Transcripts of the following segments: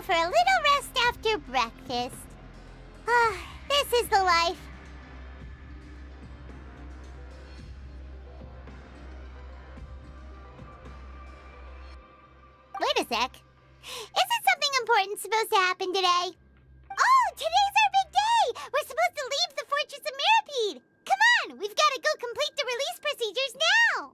for a little rest after breakfast. Ah, this is the life. Wait a sec. Isn't something important supposed to happen today? Oh, today's our big day! We're supposed to leave the Fortress of Mirapede! Come on, we've got to go complete the release procedures now!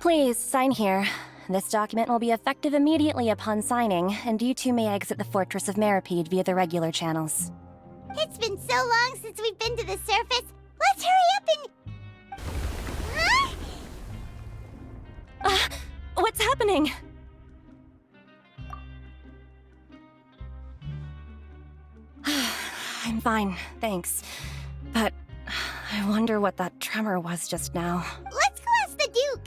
Please, sign here. This document will be effective immediately upon signing, and you two may exit the Fortress of Mirapede via the regular channels. It's been so long since we've been to the surface. Let's hurry up and... Huh? What's happening? I'm fine, thanks. But I wonder what that tremor was just now. Let's go ask the Duke.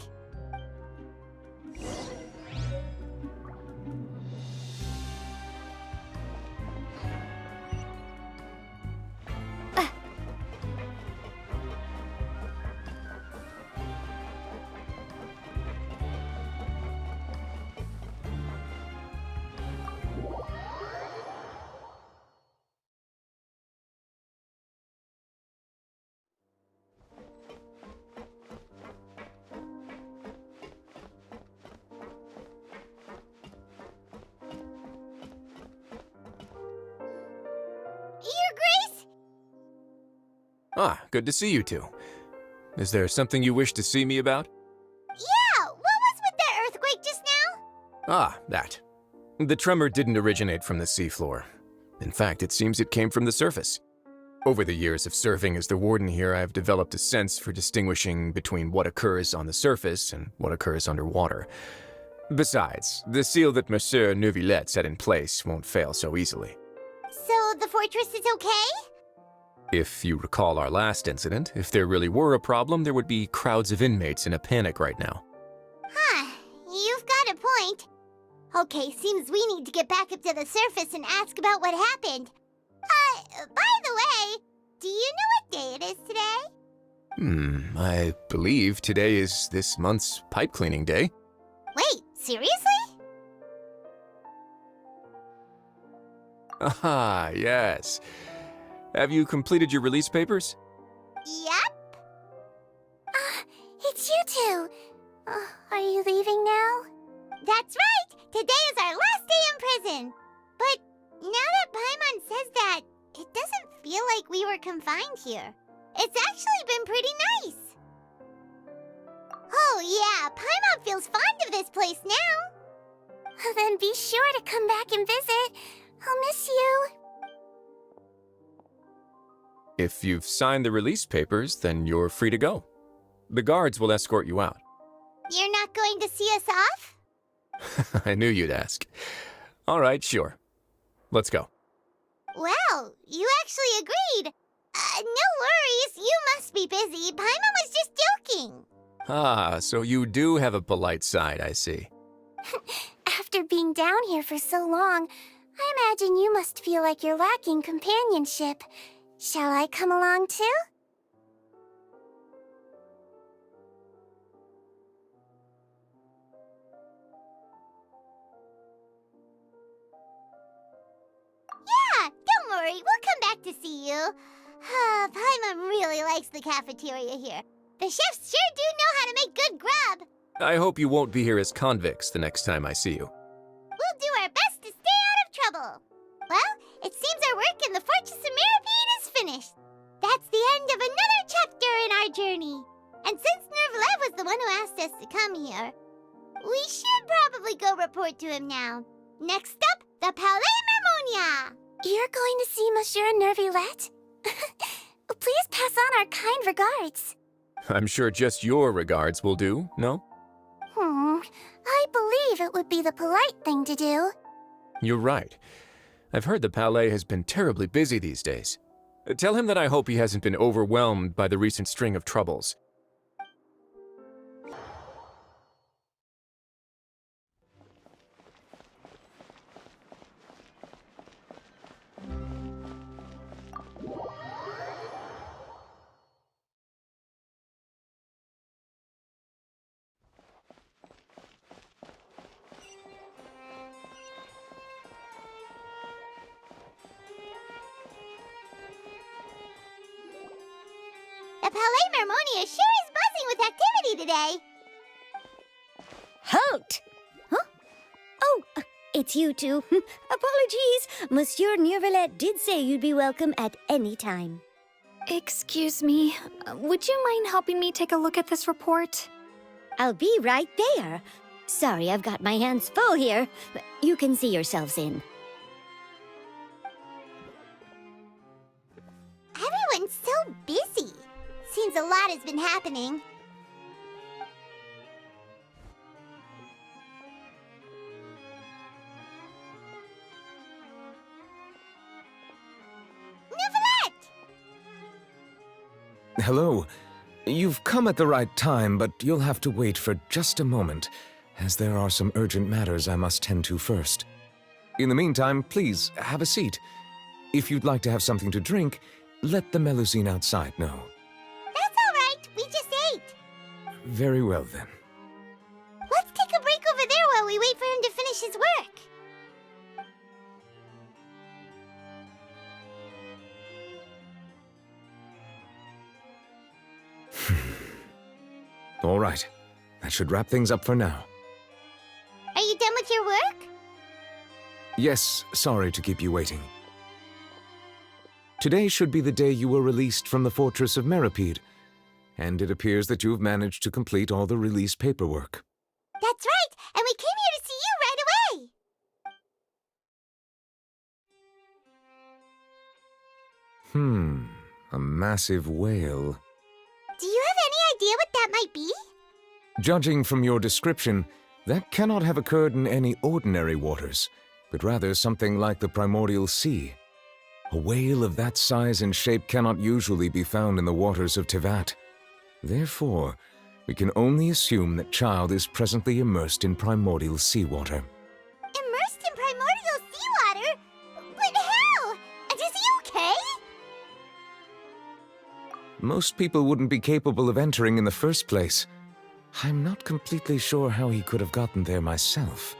Your Grace? Ah, good to see you two. Is there something you wish to see me about? Yeah, what was with that earthquake just now? Ah, that. The tremor didn't originate from the seafloor. In fact, it seems it came from the surface. Over the years of serving as the warden here, I've developed a sense for distinguishing between what occurs on the surface and what occurs underwater. Besides, the seal that Monsieur Neuvillette set in place won't fail so easily. So the fortress is okay? If you recall our last incident, if there really were a problem, there would be crowds of inmates in a panic right now. Huh, you've got a point. Okay, seems we need to get back up to the surface and ask about what happened. By the way, do you know what day it is today? I believe today is this month's pipe cleaning day. Wait, seriously? Ah, yes. Have you completed your release papers? Yep. It's you two. Are you leaving now? That's right! Today is our last day in prison. But now that Paimon says that, it doesn't feel like we were confined here. It's actually been pretty nice. Oh yeah, Paimon feels fond of this place now. Then be sure to come back and visit. I'll miss you. If you've signed the release papers, then you're free to go. The guards will escort you out. You're not going to see us off? I knew you'd ask. All right, sure. Let's go. Well, you actually agreed. No worries, you must be busy. Paimon was just joking. Ah, so you do have a polite side, I see. After being down here for so long, I imagine you must feel like you're lacking companionship. Shall I come along too? Yeah, don't worry, we'll come back to see you. Paimon really likes the cafeteria here. The chefs sure do know how to make good grub. I hope you won't be here as convicts the next time I see you. We'll do our best to stay out of trouble. Well, it seems our work in the Fortress of Mirapede is finished. That's the end of another chapter in our journey. And since Neuvillette was the one who asked us to come here, we should probably go report to him now. Next up, the Palais Mermonia. You're going to see Monsieur Neuvillette? Please pass on our kind regards. I'm sure just your regards will do, no? I believe it would be the polite thing to do. You're right. I've heard the Palais has been terribly busy these days. Tell him that I hope he hasn't been overwhelmed by the recent string of troubles. The Palais Mermonia sure is buzzing with activity today. Halt! Huh? Oh, it's you two. Apologies. Monsieur Neuvillette did say you'd be welcome at any time. Excuse me, would you mind helping me take a look at this report? I'll be right there. Sorry, I've got my hands full here. You can see yourselves in. Everyone's so busy. Seems a lot has been happening. Neuvillette! Hello. You've come at the right time, but you'll have to wait for just a moment, as there are some urgent matters I must tend to first. In the meantime, please, have a seat. If you'd like to have something to drink, let the Melusine outside know. That's all right. We just ate. Very well, then. Let's take a break over there while we wait for him to finish his work. All right. That should wrap things up for now. Are you done with your work? Yes, sorry to keep you waiting. Today should be the day you were released from the Fortress of Meripede, and it appears that you've managed to complete all the release paperwork. That's right, and we came here to see you right away. A massive whale. Do you have any idea what that might be? Judging from your description, that cannot have occurred in any ordinary waters, but rather something like the primordial sea. A whale of that size and shape cannot usually be found in the waters of Tevat. Therefore, we can only assume that Child is presently immersed in primordial seawater. Immersed in primordial seawater? But how? And is he okay? Most people wouldn't be capable of entering in the first place. I'm not completely sure how he could have gotten there myself.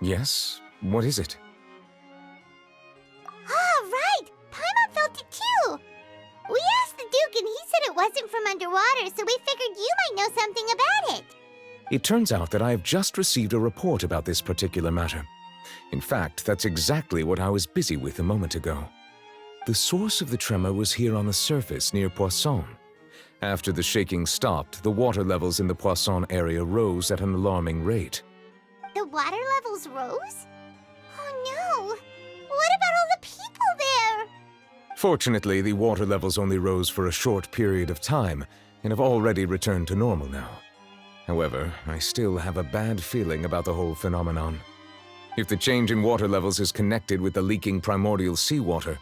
Yes? What is it? Ah, right! Paimon felt it too! We asked the Duke and he said it wasn't from underwater, so we figured you might know something about it. It turns out that I have just received a report about this particular matter. In fact, that's exactly what I was busy with a moment ago. The source of the tremor was here on the surface near Poisson. After the shaking stopped, the water levels in the Poisson area rose at an alarming rate. The water levels rose? Oh no! What about all the people there? Fortunately, the water levels only rose for a short period of time and have already returned to normal now. However, I still have a bad feeling about the whole phenomenon. If the change in water levels is connected with the leaking primordial seawater,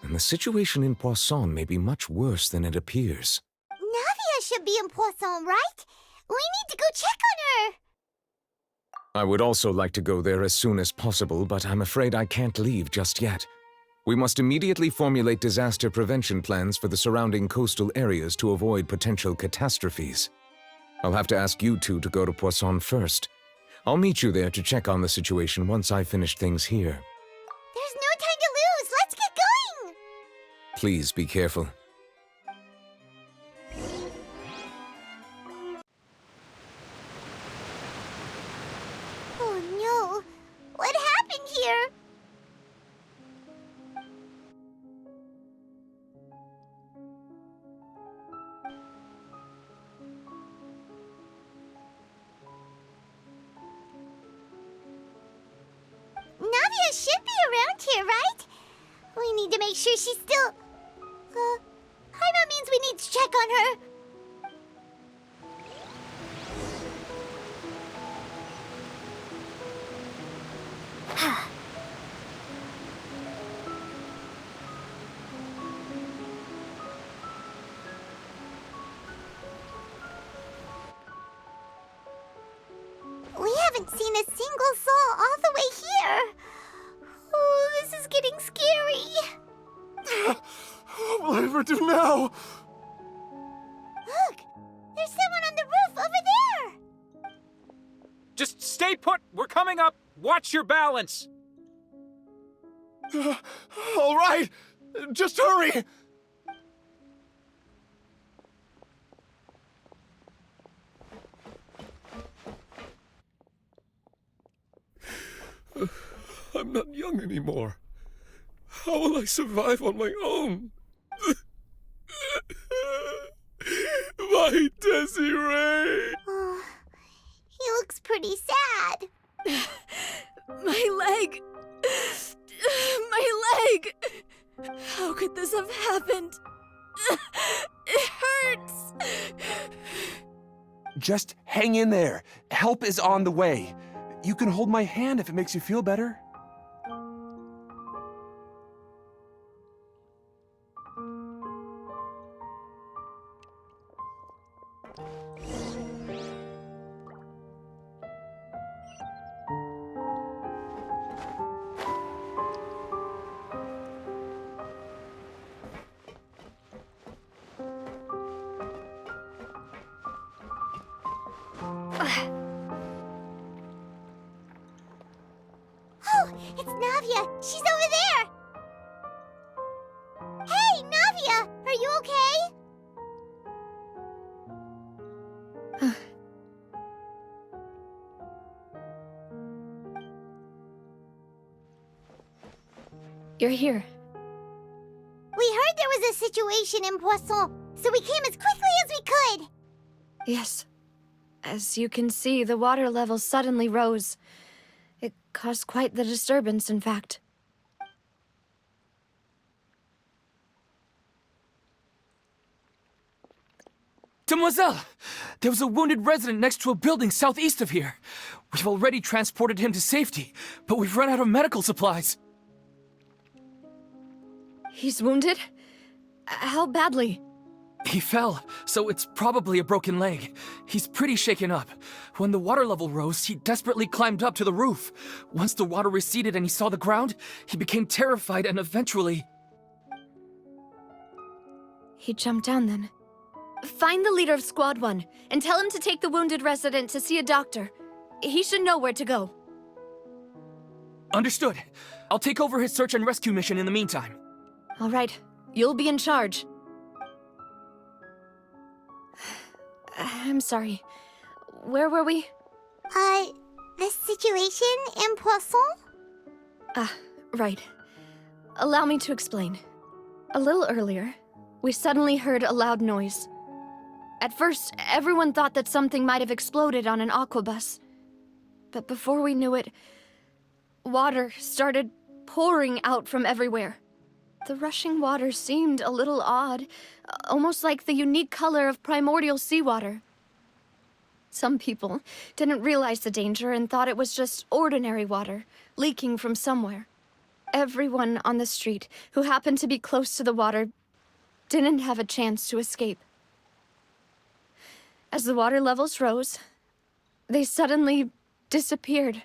then the situation in Poisson may be much worse than it appears. Navia should be in Poisson, right? We need to go check on her! I would also like to go there as soon as possible, but I'm afraid I can't leave just yet. We must immediately formulate disaster prevention plans for the surrounding coastal areas to avoid potential catastrophes. I'll have to ask you two to go to Poisson first. I'll meet you there to check on the situation once I finish things here. There's no time to lose! Let's get going! Please be careful. Oh no! What happened here? Navia should be around here, right? We need to make sure she's still... Paimon means we need to check on her. We haven't seen a single soul all the way here. Oh, this is getting scary. What will I ever do now? Look, there's someone on the roof over there. Just stay put! We're coming up! Watch your balance! All right, just hurry. I'm not young anymore. How will I survive on my own? My Desiree! Oh, he looks pretty sad. My leg! My leg! How could this have happened? It hurts! Just hang in there. Help is on the way. You can hold my hand if it makes you feel better. Oh, it's Navia. She's over there. Hey, Navia, are you okay? You're here. We heard there was a situation in Poisson, so we came as quickly as we could. Yes. As you can see, the water level suddenly rose. It caused quite the disturbance, in fact. Demoiselle! There was a wounded resident next to a building southeast of here. We've already transported him to safety, but we've run out of medical supplies. He's wounded? How badly? He fell, so it's probably a broken leg. He's pretty shaken up. When the water level rose, he desperately climbed up to the roof. Once the water receded and he saw the ground, he became terrified and eventually... He jumped down then. Find the leader of Squad 1 and tell him to take the wounded resident to see a doctor. He should know where to go. Understood. I'll take over his search and rescue mission in the meantime. All right. You'll be in charge. I'm sorry. Where were we? The situation in Poisson? Right. Allow me to explain. A little earlier, we suddenly heard a loud noise. At first, everyone thought that something might have exploded on an aquabus. But before we knew it, water started pouring out from everywhere. The rushing water seemed a little odd, almost like the unique color of primordial seawater. Some people didn't realize the danger and thought it was just ordinary water, leaking from somewhere. Everyone on the street who happened to be close to the water didn't have a chance to escape. As the water levels rose, they suddenly disappeared.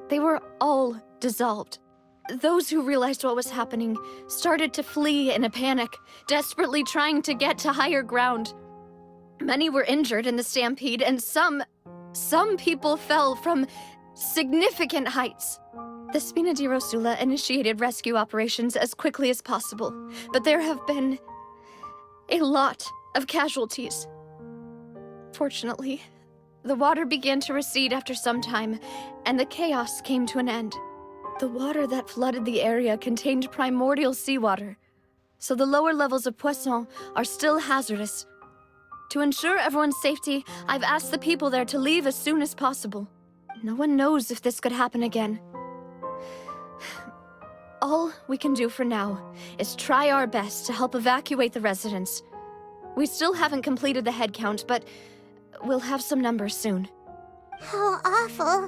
They were all dissolved. Those who realized what was happening started to flee in a panic, desperately trying to get to higher ground. Many were injured in the stampede, and some people fell from significant heights. The Spina di Rosula initiated rescue operations as quickly as possible, but there have been a lot of casualties. Fortunately, the water began to recede after some time, and the chaos came to an end. The water that flooded the area contained primordial seawater, so the lower levels of Poisson are still hazardous. To ensure everyone's safety, I've asked the people there to leave as soon as possible. No one knows if this could happen again. All we can do for now is try our best to help evacuate the residents. We still haven't completed the head count, but we'll have some numbers soon. How awful.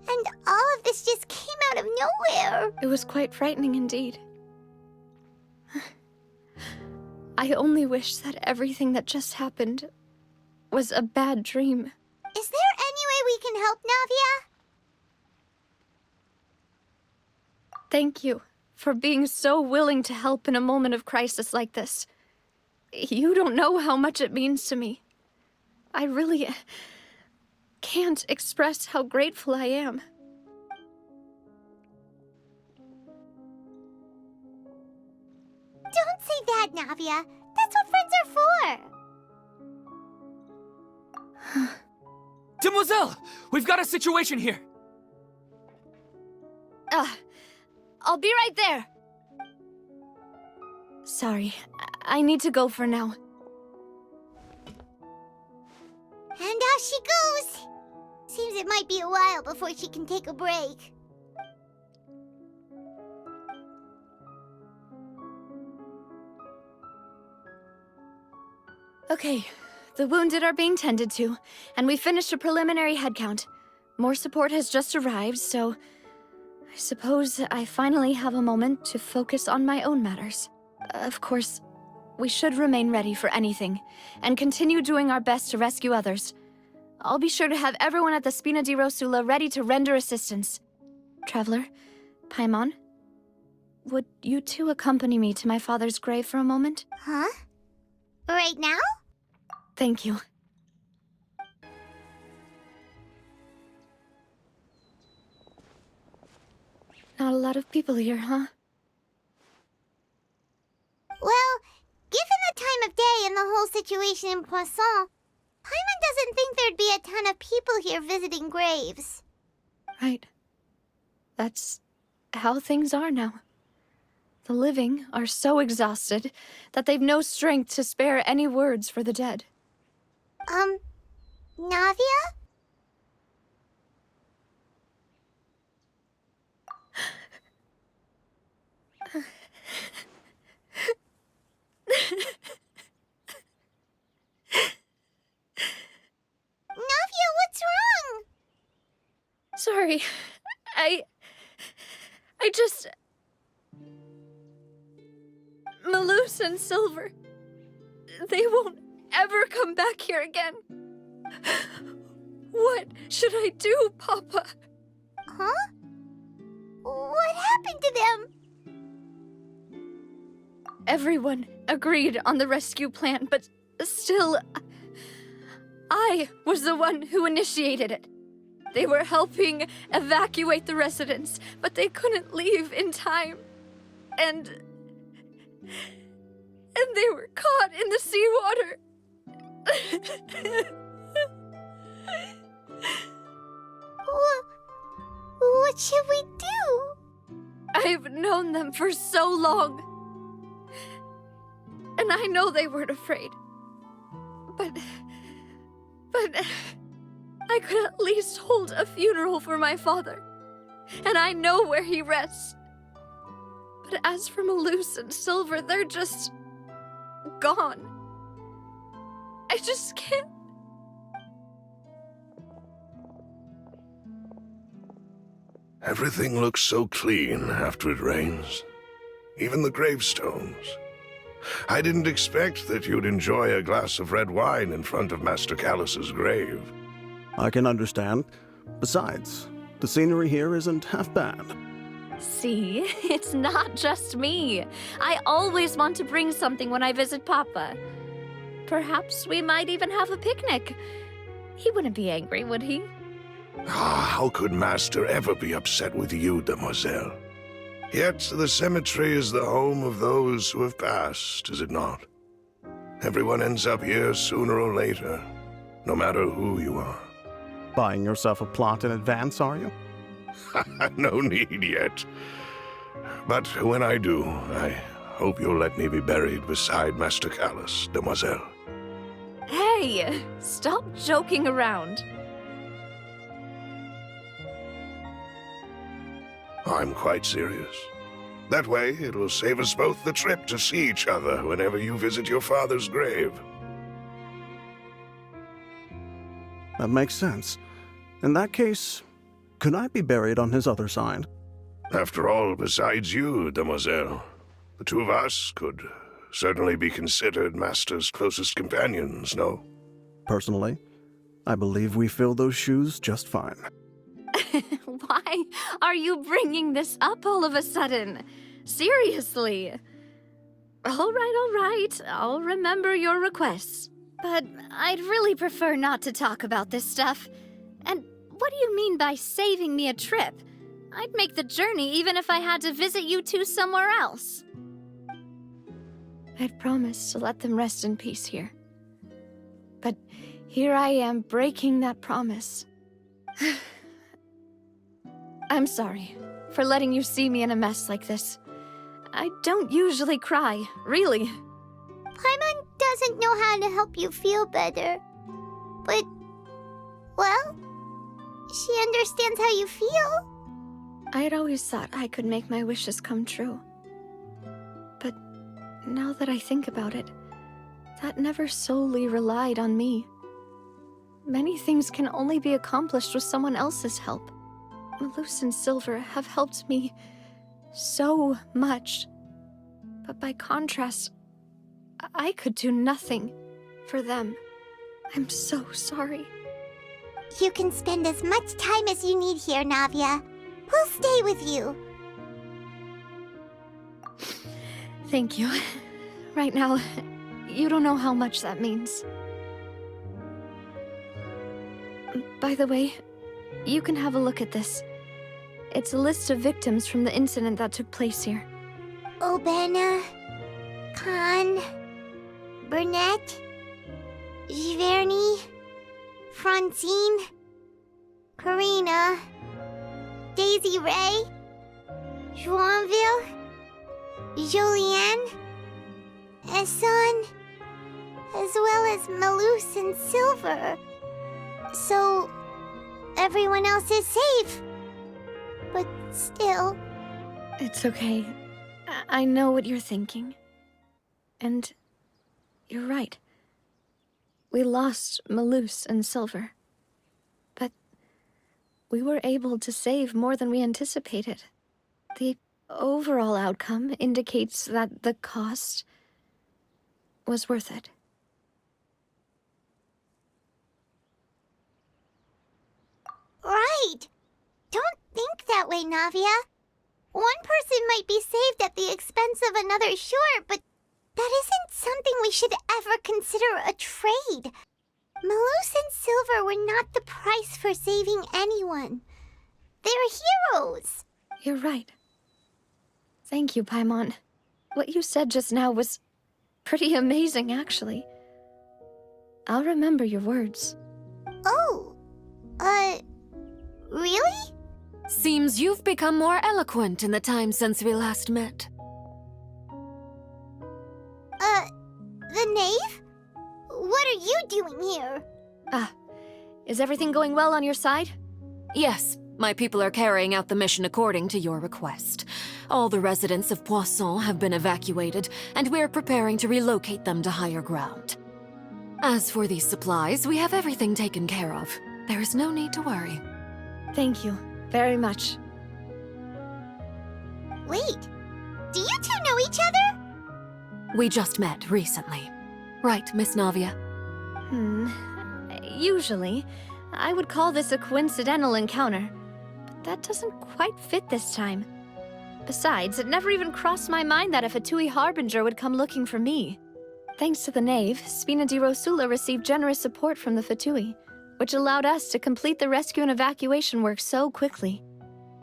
And all of this just came out of nowhere. It was quite frightening indeed. I only wish that everything that just happened was a bad dream. Is there any way we can help, Navia? Thank you for being so willing to help in a moment of crisis like this. You don't know how much it means to me. I really can't express how grateful I am. Don't say that, Navia. That's what friends are for. Demoiselle! We've got a situation here! I'll be right there. Sorry, I need to go for now. And off she goes. Seems it might be a while before she can take a break. Okay, the wounded are being tended to, and we finished a preliminary head count. More support has just arrived, so I suppose I finally have a moment to focus on my own matters. Of course, we should remain ready for anything, and continue doing our best to rescue others. I'll be sure to have everyone at the Spina di Rosula ready to render assistance. Traveler, Paimon, would you two accompany me to my father's grave for a moment? Huh? Right now? Thank you. Not a lot of people here, huh? Well, given the time of day and the whole situation in Poisson, Paimon doesn't think there'd be a ton of people here visiting graves. Right. That's how things are now. The living are so exhausted that they've no strength to spare any words for the dead. Navia? Navia, what's wrong? Sorry. I just... Malus and Silver, they won't ever come back here again. What should I do, Papa? Huh? What happened to them? Everyone agreed on the rescue plan, but still, I was the one who initiated it. They were helping evacuate the residents, but they couldn't leave in time. And they were caught in the seawater. What should we do? I've known them for so long. And I know they weren't afraid. But I could at least hold a funeral for my father. And I know where he rests. But as for Malus and Silver, they're just gone. I just can't. Everything looks so clean after it rains. Even the gravestones. I didn't expect that you'd enjoy a glass of red wine in front of Master Callus's grave. I can understand. Besides, the scenery here isn't half bad. See, it's not just me. I always want to bring something when I visit Papa. Perhaps we might even have a picnic. He wouldn't be angry, would he? How could Master ever be upset with you, demoiselle? Yet the cemetery is the home of those who have passed, is it not? Everyone ends up here sooner or later, no matter who you are. Buying yourself a plot in advance, are you? No need yet. But when I do, I hope you'll let me be buried beside Master Callus, demoiselle. Hey, stop joking around. I'm quite serious. That way, it will save us both the trip to see each other whenever you visit your father's grave. That makes sense. In that case, could I be buried on his other side? After all, besides you, demoiselle, the two of us could certainly be considered Master's closest companions, no? Personally, I believe we fill those shoes just fine. Why are you bringing this up all of a sudden? Seriously. All right. I'll remember your requests. But I'd really prefer not to talk about this stuff. And what do you mean by saving me a trip? I'd make the journey even if I had to visit you two somewhere else. I'd promised to let them rest in peace here. But here I am breaking that promise. I'm sorry for letting you see me in a mess like this. I don't usually cry, really. Paimon doesn't know how to help you feel better. But, well, she understands how you feel. I'd always thought I could make my wishes come true. But now that I think about it, that never solely relied on me. Many things can only be accomplished with someone else's help. Malus and Silver have helped me so much. But by contrast, I could do nothing for them. I'm so sorry. You can spend as much time as you need here, Navia. We'll stay with you. Thank you. Right now, you don't know how much that means. By the way, you can have a look at this. It's a list of victims from the incident that took place here. Obena, Khan, Burnett, Giverny, Francine, Karina, Daisy Ray, Joinville, Julianne, Esson, as well as Malus and Silver. So, everyone else is safe. But still... It's okay. I know what you're thinking. And you're right. We lost Malus and Silver. But we were able to save more than we anticipated. The overall outcome indicates that the cost was worth it. Right! Don't think that way, Navia. One person might be saved at the expense of another, sure, but that isn't something we should ever consider a trade. Malus and Silver were not the price for saving anyone. They're heroes. You're right. Thank you, Paimon. What you said just now was pretty amazing, actually. I'll remember your words. Oh, really? Seems you've become more eloquent in the time since we last met. The knave? What are you doing here? Is everything going well on your side? Yes, my people are carrying out the mission according to your request. All the residents of Poisson have been evacuated, and we're preparing to relocate them to higher ground. As for these supplies, we have everything taken care of. There is no need to worry. Thank you very much. Wait, do you two know each other? We just met recently. Right, Miss Navia? Usually, I would call this a coincidental encounter, but that doesn't quite fit this time. Besides, it never even crossed my mind that a Fatui Harbinger would come looking for me. Thanks to the Knave, Spina di Rosula received generous support from the Fatui, which allowed us to complete the rescue and evacuation work so quickly.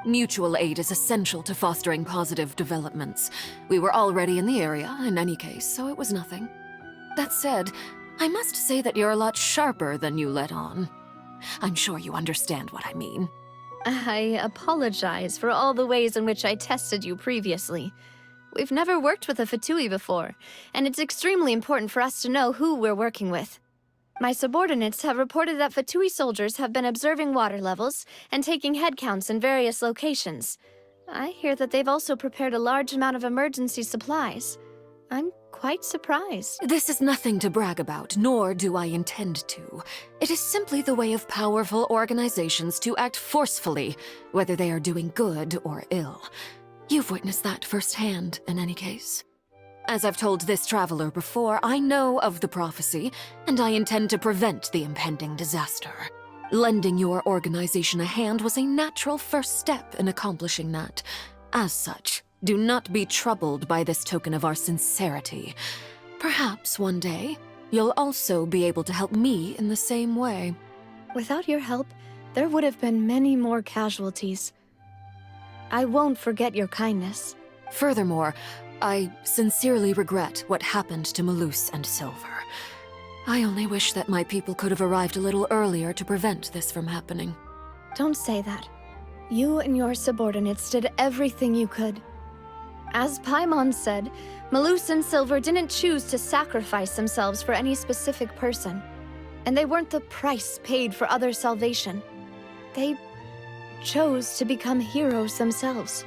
Mutual aid is essential to fostering positive developments. We were already in the area, in any case, so it was nothing. That said, I must say that you're a lot sharper than you let on. I'm sure you understand what I mean. I apologize for all the ways in which I tested you previously. We've never worked with a Fatui before, and it's extremely important for us to know who we're working with. My subordinates have reported that Fatui soldiers have been observing water levels and taking head counts in various locations. I hear that they've also prepared a large amount of emergency supplies. I'm quite surprised. This is nothing to brag about, nor do I intend to. It is simply the way of powerful organizations to act forcefully, whether they are doing good or ill. You've witnessed that firsthand, in any case. As I've told this traveler before, I know of the prophecy, and I intend to prevent the impending disaster. Lending your organization a hand was a natural first step in accomplishing that. As such, do not be troubled by this token of our sincerity. Perhaps one day, you'll also be able to help me in the same way. Without your help, there would have been many more casualties. I won't forget your kindness. Furthermore, I sincerely regret what happened to Malus and Silver. I only wish that my people could have arrived a little earlier to prevent this from happening. Don't say that. You and your subordinates did everything you could. As Paimon said, Malus and Silver didn't choose to sacrifice themselves for any specific person. And they weren't the price paid for other salvation. They chose to become heroes themselves.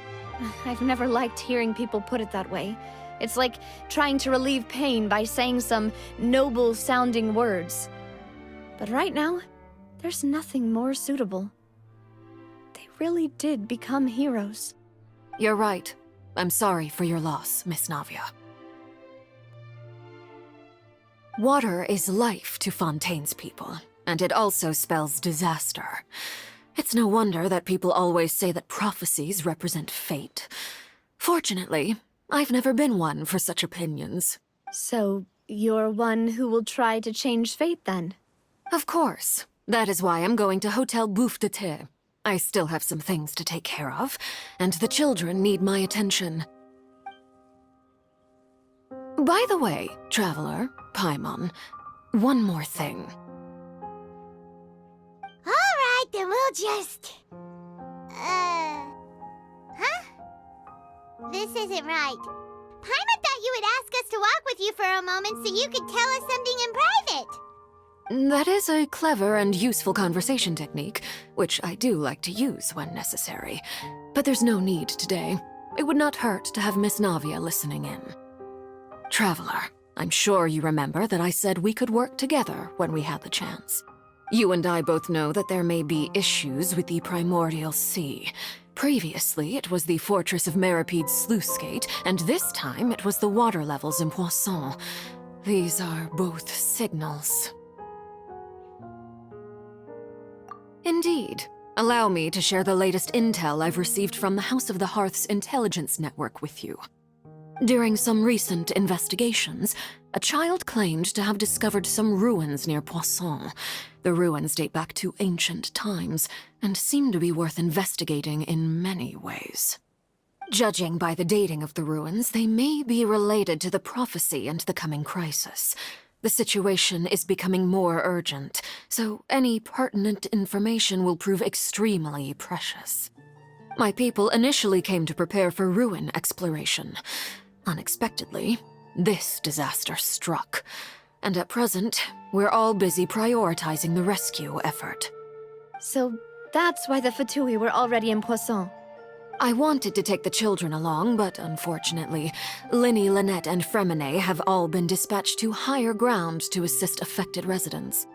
I've never liked hearing people put it that way. It's like trying to relieve pain by saying some noble-sounding words. But right now, there's nothing more suitable. They really did become heroes. You're right. I'm sorry for your loss, Miss Navia. Water is life to Fontaine's people, and it also spells disaster. It's no wonder that people always say that prophecies represent fate. Fortunately, I've never been one for such opinions. So, you're one who will try to change fate, then? Of course. That is why I'm going to Hotel Bouffe de Thé. I still have some things to take care of, and the children need my attention. By the way, Traveler, Paimon, one more thing. Alright, then we'll just... Huh? This isn't right. Paimon thought you would ask us to walk with you for a moment so you could tell us something in private. That is a clever and useful conversation technique, which I do like to use when necessary. But there's no need today. It would not hurt to have Miss Navia listening in. Traveler, I'm sure you remember that I said we could work together when we had the chance. You and I both know that there may be issues with the Primordial Sea. Previously, it was the Fortress of Meripede's sluice gate, and this time it was the water levels in Poisson. These are both signals. Indeed. Allow me to share the latest intel I've received from the House of the Hearth's intelligence network with you. During some recent investigations, a child claimed to have discovered some ruins near Poisson. The ruins date back to ancient times, and seem to be worth investigating in many ways. Judging by the dating of the ruins, they may be related to the prophecy and the coming crisis. The situation is becoming more urgent, so any pertinent information will prove extremely precious. My people initially came to prepare for ruin exploration. Unexpectedly, this disaster struck, and at present, we're all busy prioritizing the rescue effort. So that's why the Fatui were already in Poisson. I wanted to take the children along, but unfortunately, Linny, Lynette, and Fremine have all been dispatched to higher ground to assist affected residents.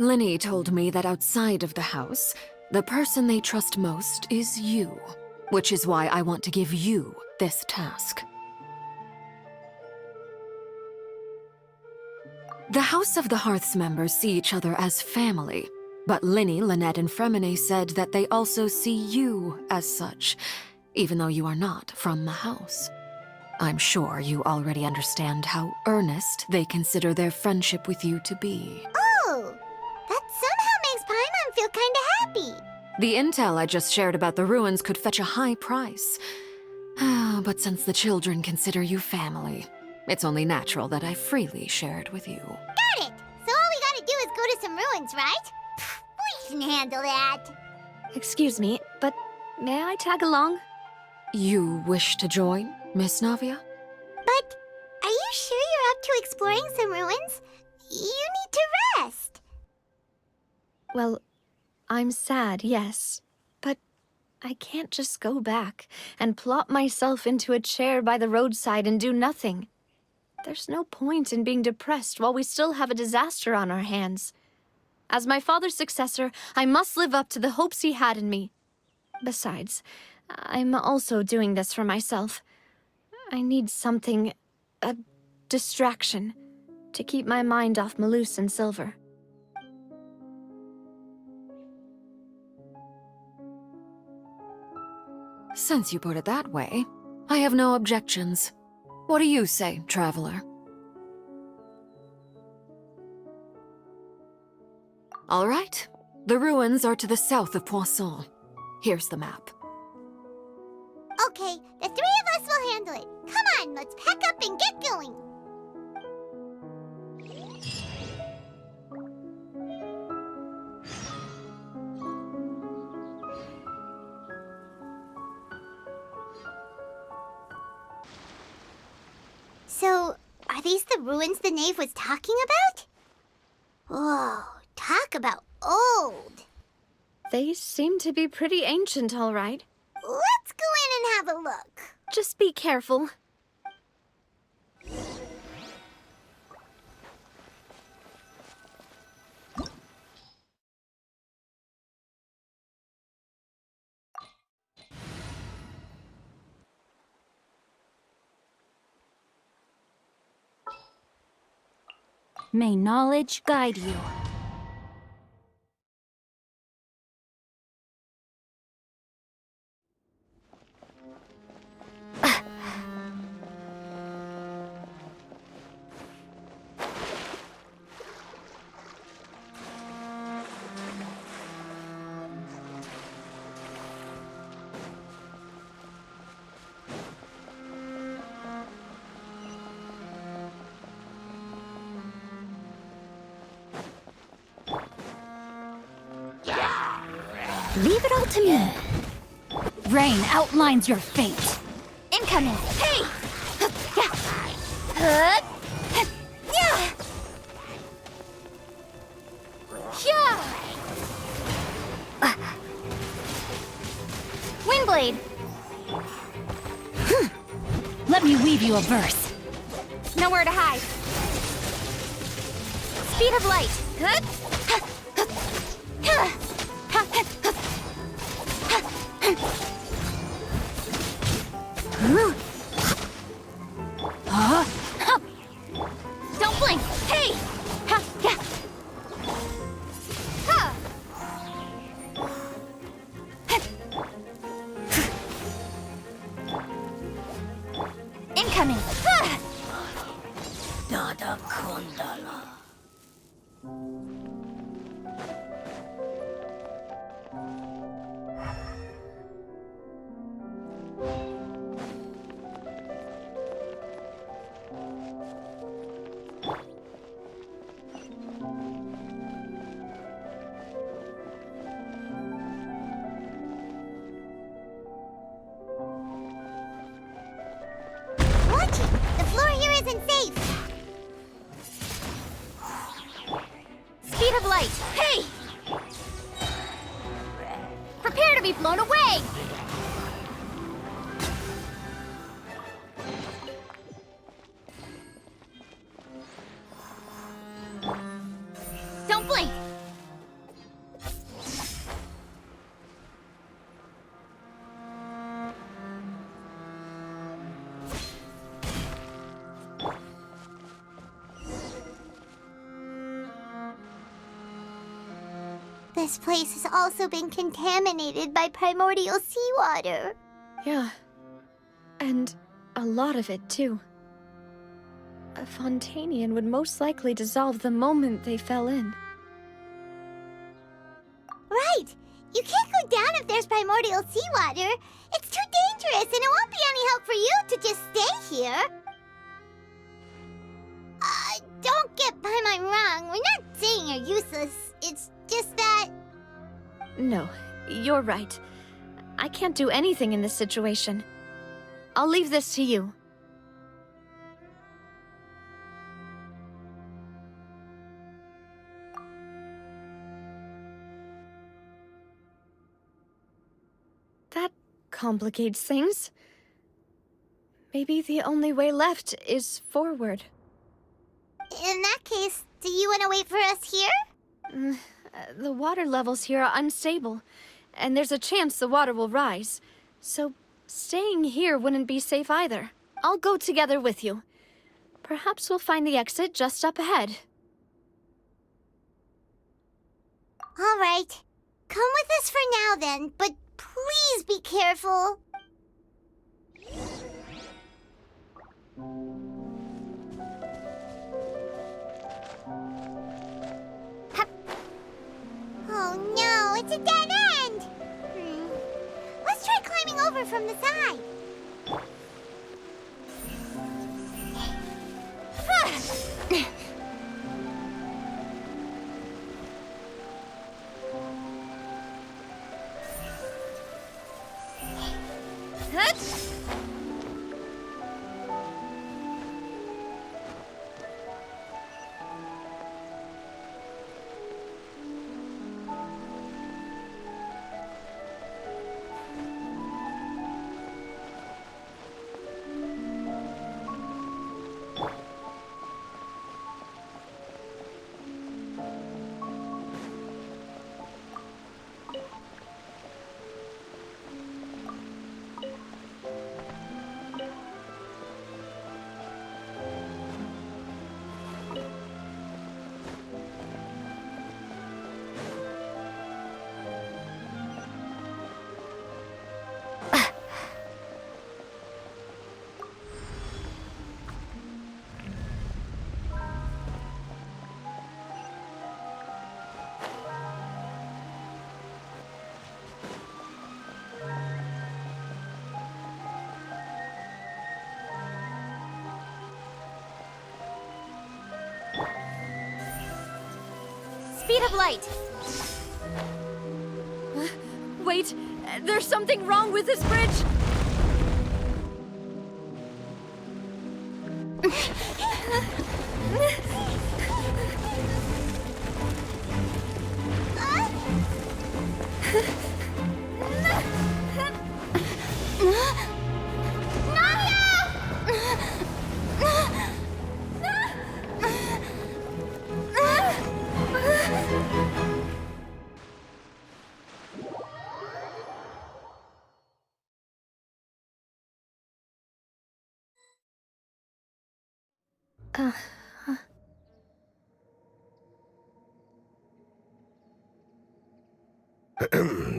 Linny told me that outside of the house, the person they trust most is you, which is why I want to give you this task. The House of the Hearth's members see each other as family, but Linny, Lynette, and Fremine said that they also see you as such, even though you are not from the house. I'm sure you already understand how earnest they consider their friendship with you to be. Oh, that somehow makes Paimon feel kinda happy. The intel I just shared about the ruins could fetch a high price. But since the children consider you family, it's only natural that I freely share it with you. Got it! So all we gotta do is go to some ruins, right? We can handle that. Excuse me, but may I tag along? You wish to join, Miss Navia? But are you sure you're up to exploring some ruins? You need to rest. Well, I'm sad, yes. But I can't just go back and plop myself into a chair by the roadside and do nothing. There's no point in being depressed while we still have a disaster on our hands. As my father's successor, I must live up to the hopes he had in me. Besides, I'm also doing this for myself. I need something, a distraction, to keep my mind off Malus and Silver. Since you put it that way, I have no objections. What do you say, traveler? All right. The ruins are to the south of Poisson. Here's the map. Okay, the three of us will handle it. Come on, let's pack up and get going. So, are these the ruins the knave was talking about? Whoa, talk about old. They seem to be pretty ancient, all right. Let's go in and have a look. Just be careful. May knowledge guide you. Leave it all to me. Rain outlines your fate. Incoming. Hey! Windblade. Let me weave you a verse. Nowhere to hide. Speed of light. Don't blink! Hey! Incoming! Dada Kondala. Watch it! The floor here isn't safe! Speed of light! Hey! Prepare to be blown away! Don't blink! This place has also been contaminated by primordial seawater. Yeah. And a lot of it, too. A Fontanian would most likely dissolve the moment they fell in. Right! You can't go down if there's primordial seawater. It's too dangerous, and it won't be any help for you to just stay here. Don't get by my wrong. We're not saying you're useless. It's just that... No, you're right. I can't do anything in this situation. I'll leave this to you. complicates things. Maybe the only way left is forward. In that case, do you want to wait for us here? The water levels here are unstable, and there's a chance the water will rise. So staying here wouldn't be safe either. I'll go together with you. Perhaps we'll find the exit just up ahead. All right. Come with us for now then, but please be careful. Oh no, it's a dead end! Let's try climbing over from the side. Speed of light! Wait, there's something wrong with this bridge!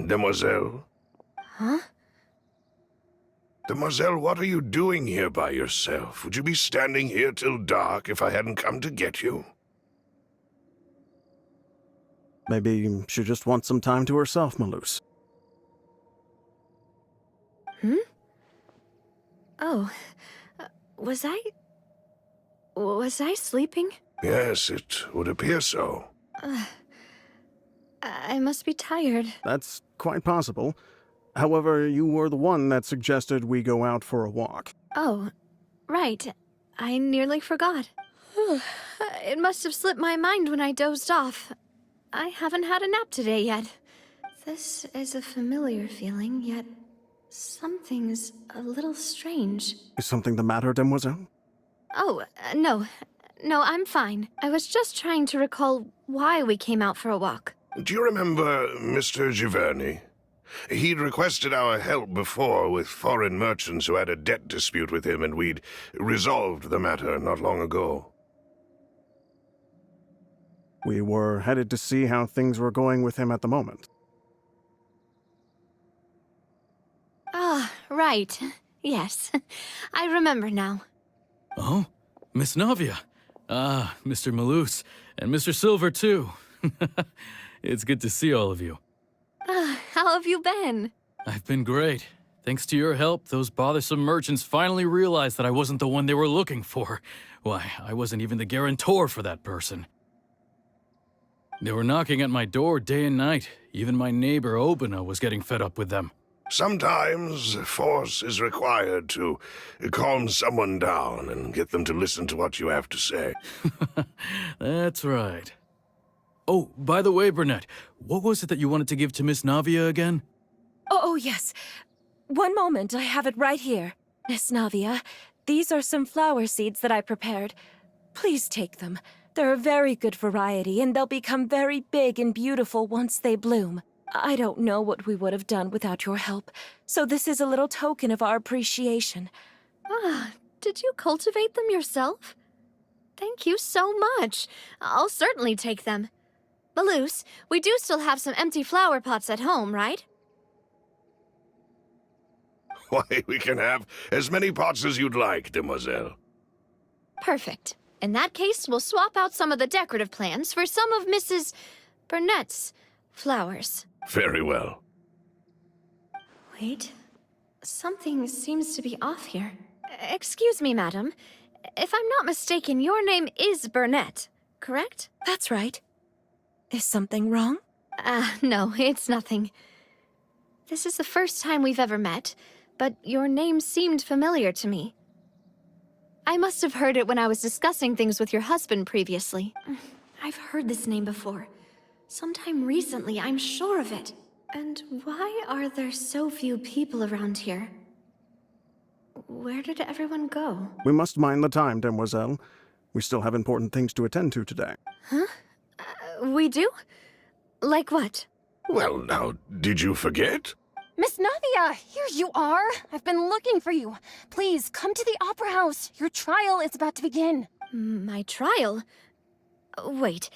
Demoiselle? Huh? Demoiselle, what are you doing here by yourself? Would you be standing here till dark if I hadn't come to get you? Maybe she just wants some time to herself, Malus. Oh, was I sleeping? Yes, it would appear so. I must be tired. That's quite possible. However, you were the one that suggested we go out for a walk. Oh, right. I nearly forgot. It must have slipped my mind when I dozed off. I haven't had a nap today yet. This is a familiar feeling, yet something's a little strange. Is something the matter, Demoiselle? Oh, no. No, I'm fine. I was just trying to recall why we came out for a walk. Do you remember Mr. Giverny? He'd requested our help before with foreign merchants who had a debt dispute with him, and we'd resolved the matter not long ago. We were headed to see how things were going with him at the moment. Ah, right. Yes. I remember now. Oh, Miss Navia. Ah, Mr. Malus, and Mr. Silver, too. It's good to see all of you. How have you been? I've been great. Thanks to your help, those bothersome merchants finally realized that I wasn't the one they were looking for. Why, I wasn't even the guarantor for that person. They were knocking at my door day and night. Even my neighbor, Obina, was getting fed up with them. Sometimes force is required to calm someone down and get them to listen to what you have to say. That's right. Oh, by the way, Burnett, what was it that you wanted to give to Miss Navia again? Oh, yes. One moment, I have it right here. Miss Navia, these are some flower seeds that I prepared. Please take them. They're a very good variety, and they'll become very big and beautiful once they bloom. I don't know what we would have done without your help, so this is a little token of our appreciation. Ah, did you cultivate them yourself? Thank you so much. I'll certainly take them. Maloose, we do still have some empty flower pots at home, right? Why, we can have as many pots as you'd like, demoiselle. Perfect. In that case, we'll swap out some of the decorative plants for some of Mrs. Burnett's flowers. Very well. Wait. Something seems to be off here. Excuse me, madam. If I'm not mistaken, your name is Burnett, correct? That's right. Is something wrong? No, it's nothing. This is the first time we've ever met, but your name seemed familiar to me. I must have heard it when I was discussing things with your husband previously. I've heard this name before. Sometime recently, I'm sure of it. And why are there so few people around here? Where did everyone go? We must mind the time, demoiselle. We still have important things to attend to today. Huh? We do? Like what? Well, now, did you forget? Miss Navia, here you are. I've been looking for you. Please, come to the Opera House. Your trial is about to begin. My trial? Wait,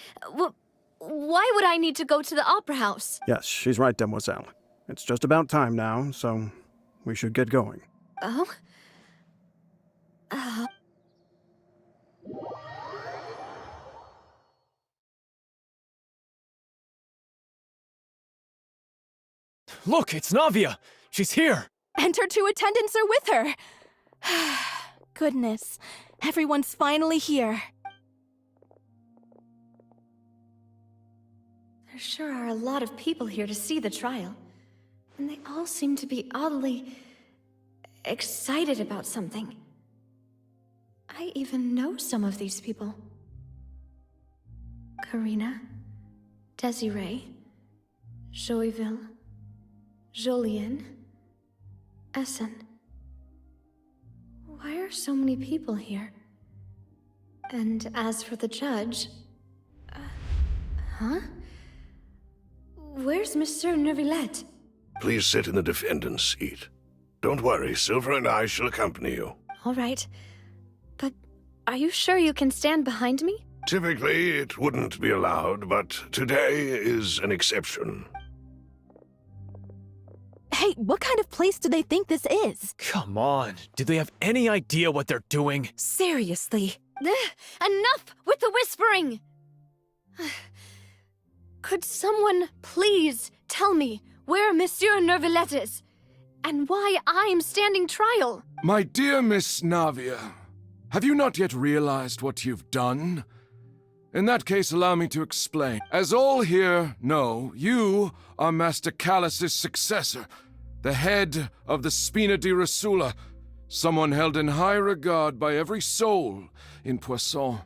why would I need to go to the Opera House? Yes, she's right, demoiselle. It's just about time now, so we should get going. Oh? Look, it's Navia! She's here! And her two attendants are with her. Goodness, everyone's finally here. There sure are a lot of people here to see the trial. And they all seem to be oddly excited about something. I even know some of these people. Karina, Desiree, Joyville, Jolien, Essen. Why are so many people here? And as for the judge... huh? Where's Monsieur Neuvillette? Please sit in the defendant's seat. Don't worry, Silver and I shall accompany you. All right. But are you sure you can stand behind me? Typically, it wouldn't be allowed, but today is an exception. Hey, what kind of place do they think this is? Come on, do they have any idea what they're doing? Seriously. Enough with the whispering! Could someone please tell me where Monsieur Neuvillette is? And why I'm standing trial? My dear Miss Navia, have you not yet realized what you've done? In that case, allow me to explain. As all here know, you are Master Callus's successor, the head of the Spina di Rosula, someone held in high regard by every soul in Poisson.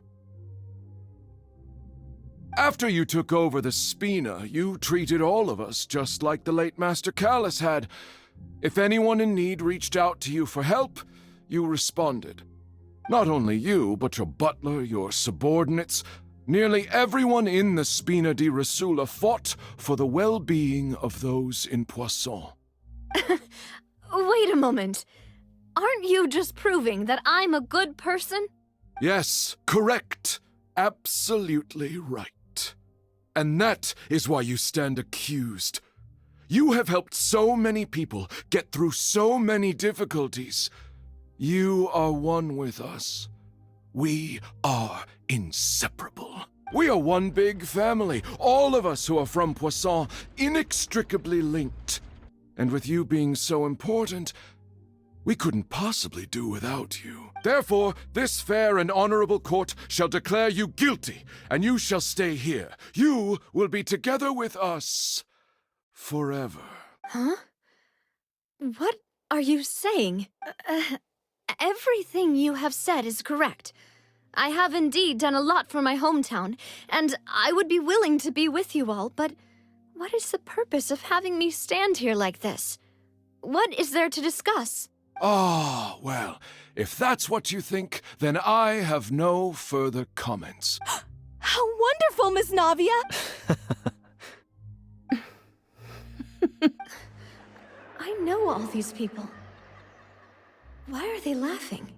After you took over the Spina, you treated all of us just like the late Master Callus had. If anyone in need reached out to you for help, you responded. Not only you, but your butler, your subordinates, nearly everyone in the Spina di Rosula fought for the well-being of those in Poisson. Wait a moment. Aren't you just proving that I'm a good person? Yes, correct. Absolutely right. And that is why you stand accused. You have helped so many people get through so many difficulties. You are one with us. We are inseparable. We are one big family, all of us who are from Poisson, inextricably linked. And with you being so important, we couldn't possibly do without you. Therefore, this fair and honorable court shall declare you guilty, and you shall stay here. You will be together with us forever. Huh? What are you saying? Everything you have said is correct. I have indeed done a lot for my hometown, and I would be willing to be with you all, but what is the purpose of having me stand here like this? What is there to discuss? Ah, well, if that's what you think, then I have no further comments. How wonderful, Miss Navia! I know all these people. Why are they laughing?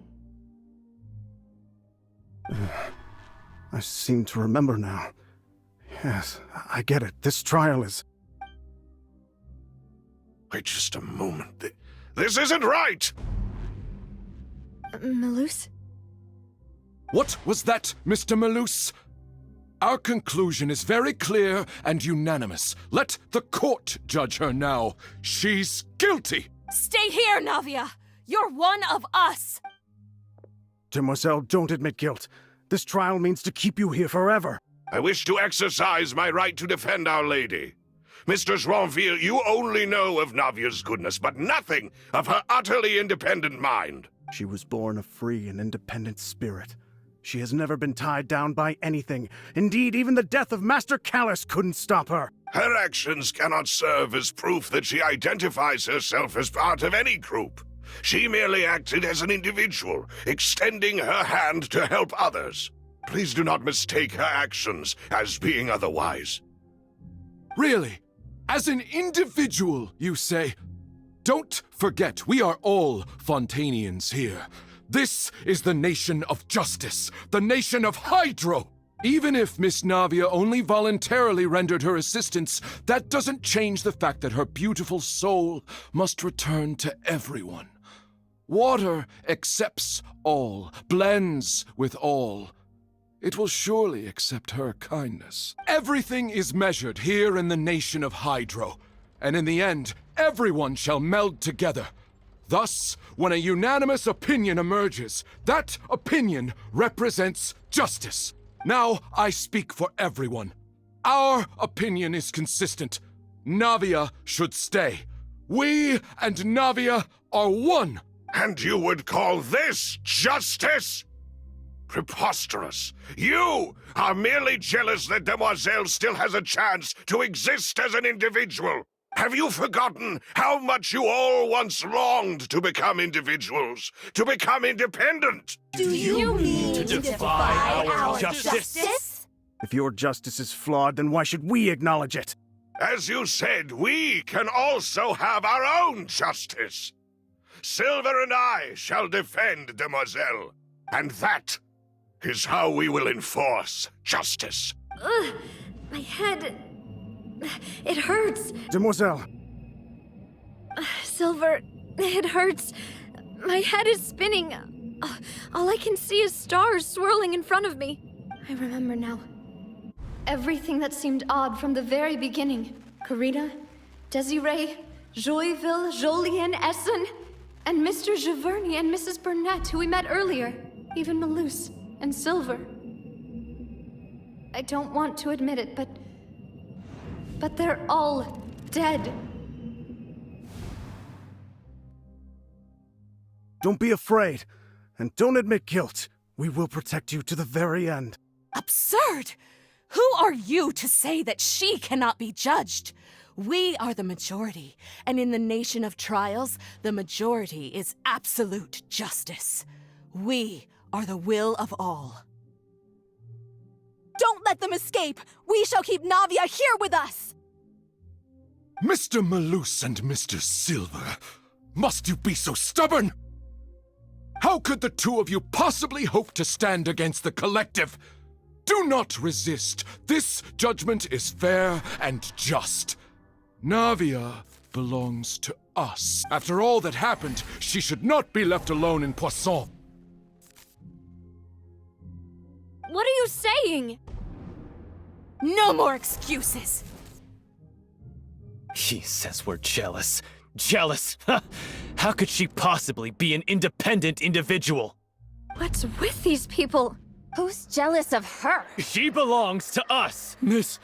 I seem to remember now. Yes, I get it. This trial is... Wait just a moment. This isn't right! Malus? What was that, Mr. Malus? Our conclusion is very clear and unanimous. Let the court judge her now. She's guilty! Stay here, Navia! You're one of us! Demoiselle, don't admit guilt. This trial means to keep you here forever. I wish to exercise my right to defend Our Lady. Mistress Ronville, you only know of Navia's goodness, but nothing of her utterly independent mind. She was born a free and independent spirit. She has never been tied down by anything. Indeed, even the death of Master Callus couldn't stop her. Her actions cannot serve as proof that she identifies herself as part of any group. She merely acted as an individual, extending her hand to help others. Please do not mistake her actions as being otherwise. Really? As an individual, you say? Don't forget, we are all Fontanians here. This is the nation of justice, the nation of Hydro! Even if Miss Navia only voluntarily rendered her assistance, that doesn't change the fact that her beautiful soul must return to everyone. Water accepts all, blends with all. It will surely accept her kindness. Everything is measured here in the nation of Hydro, and in the end, everyone shall meld together. Thus, when a unanimous opinion emerges, that opinion represents justice. Now I speak for everyone. Our opinion is consistent. Navia should stay. We and Navia are one. And you would call this justice? Preposterous. You are merely jealous that Demoiselle still has a chance to exist as an individual. Have you forgotten how much you all once longed to become individuals, to become independent? Do you mean to defy our justice? If your justice is flawed, then why should we acknowledge it? As you said, we can also have our own justice. Silver and I shall defend Demoiselle, and that is how we will enforce justice. Ugh, my head... It hurts. Demoiselle! Silver, it hurts. My head is spinning. All I can see is stars swirling in front of me. I remember now. Everything that seemed odd from the very beginning. Karina, Desiree, Joyville, Jolien, Essen, and Mr. Giverny and Mrs. Burnett, who we met earlier. Even Malus and Silver. I don't want to admit it, but they're all dead. Don't be afraid, and don't admit guilt. We will protect you to the very end. Absurd! Who are you to say that she cannot be judged? We are the majority, and in the nation of trials, the majority is absolute justice. We are the will of all. Don't let them escape! We shall keep Navia here with us! Mr. Malus and Mr. Silver, must you be so stubborn? How could the two of you possibly hope to stand against the collective? Do not resist. This judgment is fair and just. Navia belongs to us. After all that happened, she should not be left alone in Poisson. What are you saying? No more excuses! He says we're jealous. Jealous? How could she possibly be an independent individual? What's with these people? Who's jealous of her? She belongs to us! Miss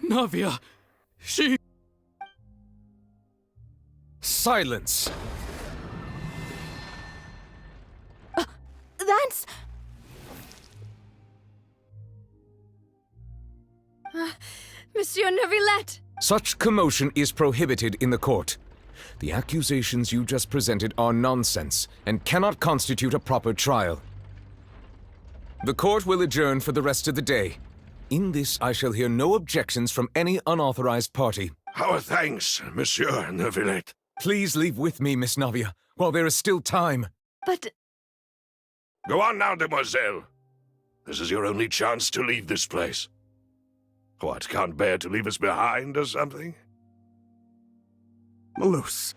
Navia, she... Silence! That's... Monsieur Neuvillette! Such commotion is prohibited in the court. The accusations you just presented are nonsense and cannot constitute a proper trial. The court will adjourn for the rest of the day. In this, I shall hear no objections from any unauthorized party. Our thanks, Monsieur Neuvillette. Please leave with me, Miss Navia, while there is still time. But... Go on now, demoiselle. This is your only chance to leave this place. What, can't bear to leave us behind or something? Malus.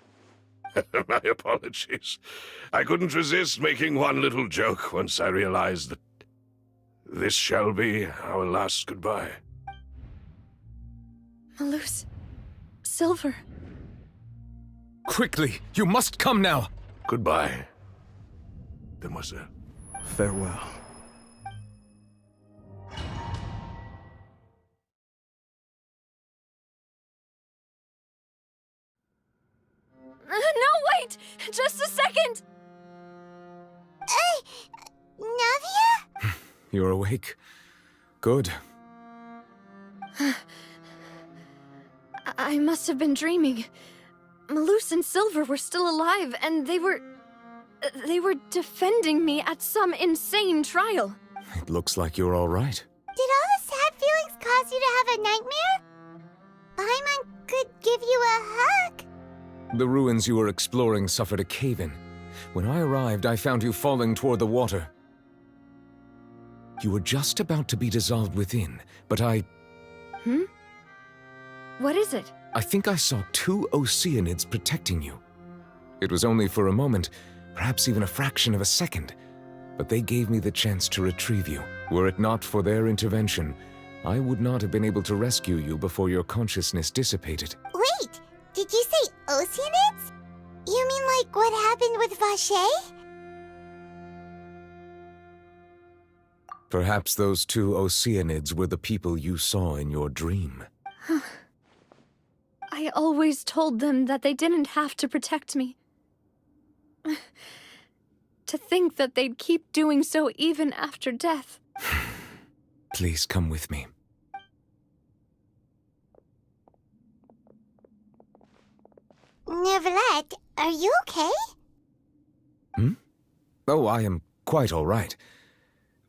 My apologies. I couldn't resist making one little joke once I realized that this shall be our last goodbye. Malus. Silver. Quickly! You must come now! Goodbye, demoiselle. Farewell. No, wait! Just a second! Navia? You're awake. Good. I must have been dreaming. Malus and Silver were still alive, and they were defending me at some insane trial. It looks like you're all right. Did all the sad feelings cause you to have a nightmare? Paimon could give you a hug. The ruins you were exploring suffered a cave-in. When I arrived, I found you falling toward the water. You were just about to be dissolved within, but What is it? I think I saw 2 Oceanids protecting you. It was only for a moment, perhaps even a fraction of a second, but they gave me the chance to retrieve you. Were it not for their intervention, I would not have been able to rescue you before your consciousness dissipated. Wait, did you say Oceanids? You mean like what happened with Vache? Perhaps those 2 Oceanids were the people you saw in your dream. I always told them that they didn't have to protect me. To think that they'd keep doing so even after death. Please come with me. Neuvillette, are you okay? Oh, I am quite all right.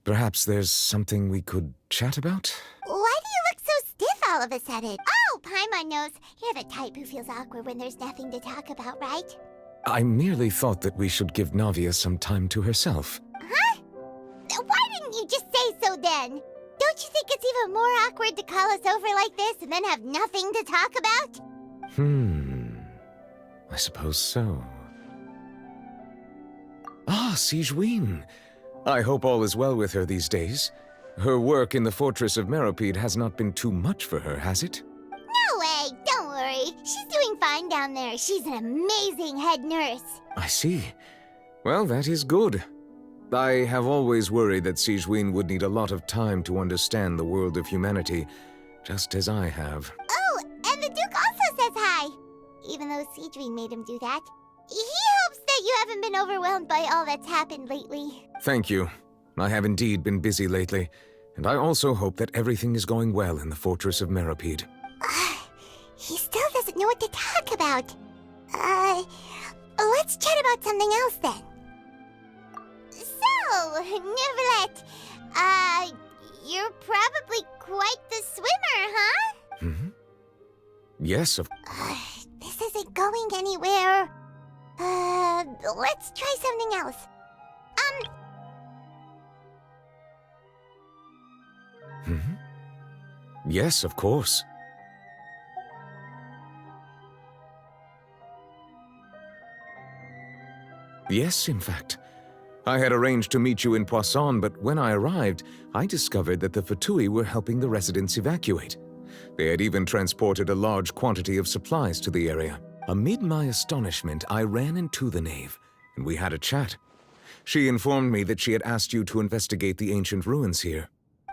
Perhaps there's something we could chat about? Why do you look so stiff all of a sudden? Oh, Paimon knows. You're the type who feels awkward when there's nothing to talk about, right? I merely thought that we should give Navia some time to herself. Huh? Why didn't you just say so then? Don't you think it's even more awkward to call us over like this and then have nothing to talk about? I suppose so. Ah, Sigewinne. I hope all is well with her these days. Her work in the Fortress of Meropide has not been too much for her, has it? No way! Don't worry. She's doing fine down there. She's an amazing head nurse. I see. Well, that is good. I have always worried that Sigewinne would need a lot of time to understand the world of humanity, just as I have. Oh, and the Duke also says hi. Even though Sigewinne made him do that. He hopes that you haven't been overwhelmed by all that's happened lately. Thank you. I have indeed been busy lately, and I also hope that everything is going well in the Fortress of Meropide. He still doesn't know what to talk about. Let's chat about something else then. So, Neuvillette, you're probably quite the swimmer, huh? Yes, of This isn't going anywhere. Let's try something else. Yes, of course. Yes, in fact. I had arranged to meet you in Poisson, but when I arrived, I discovered that the Fatui were helping the residents evacuate. They had even transported a large quantity of supplies to the area. Amid my astonishment, I ran into the knave, and we had a chat. She informed me that she had asked you to investigate the ancient ruins here.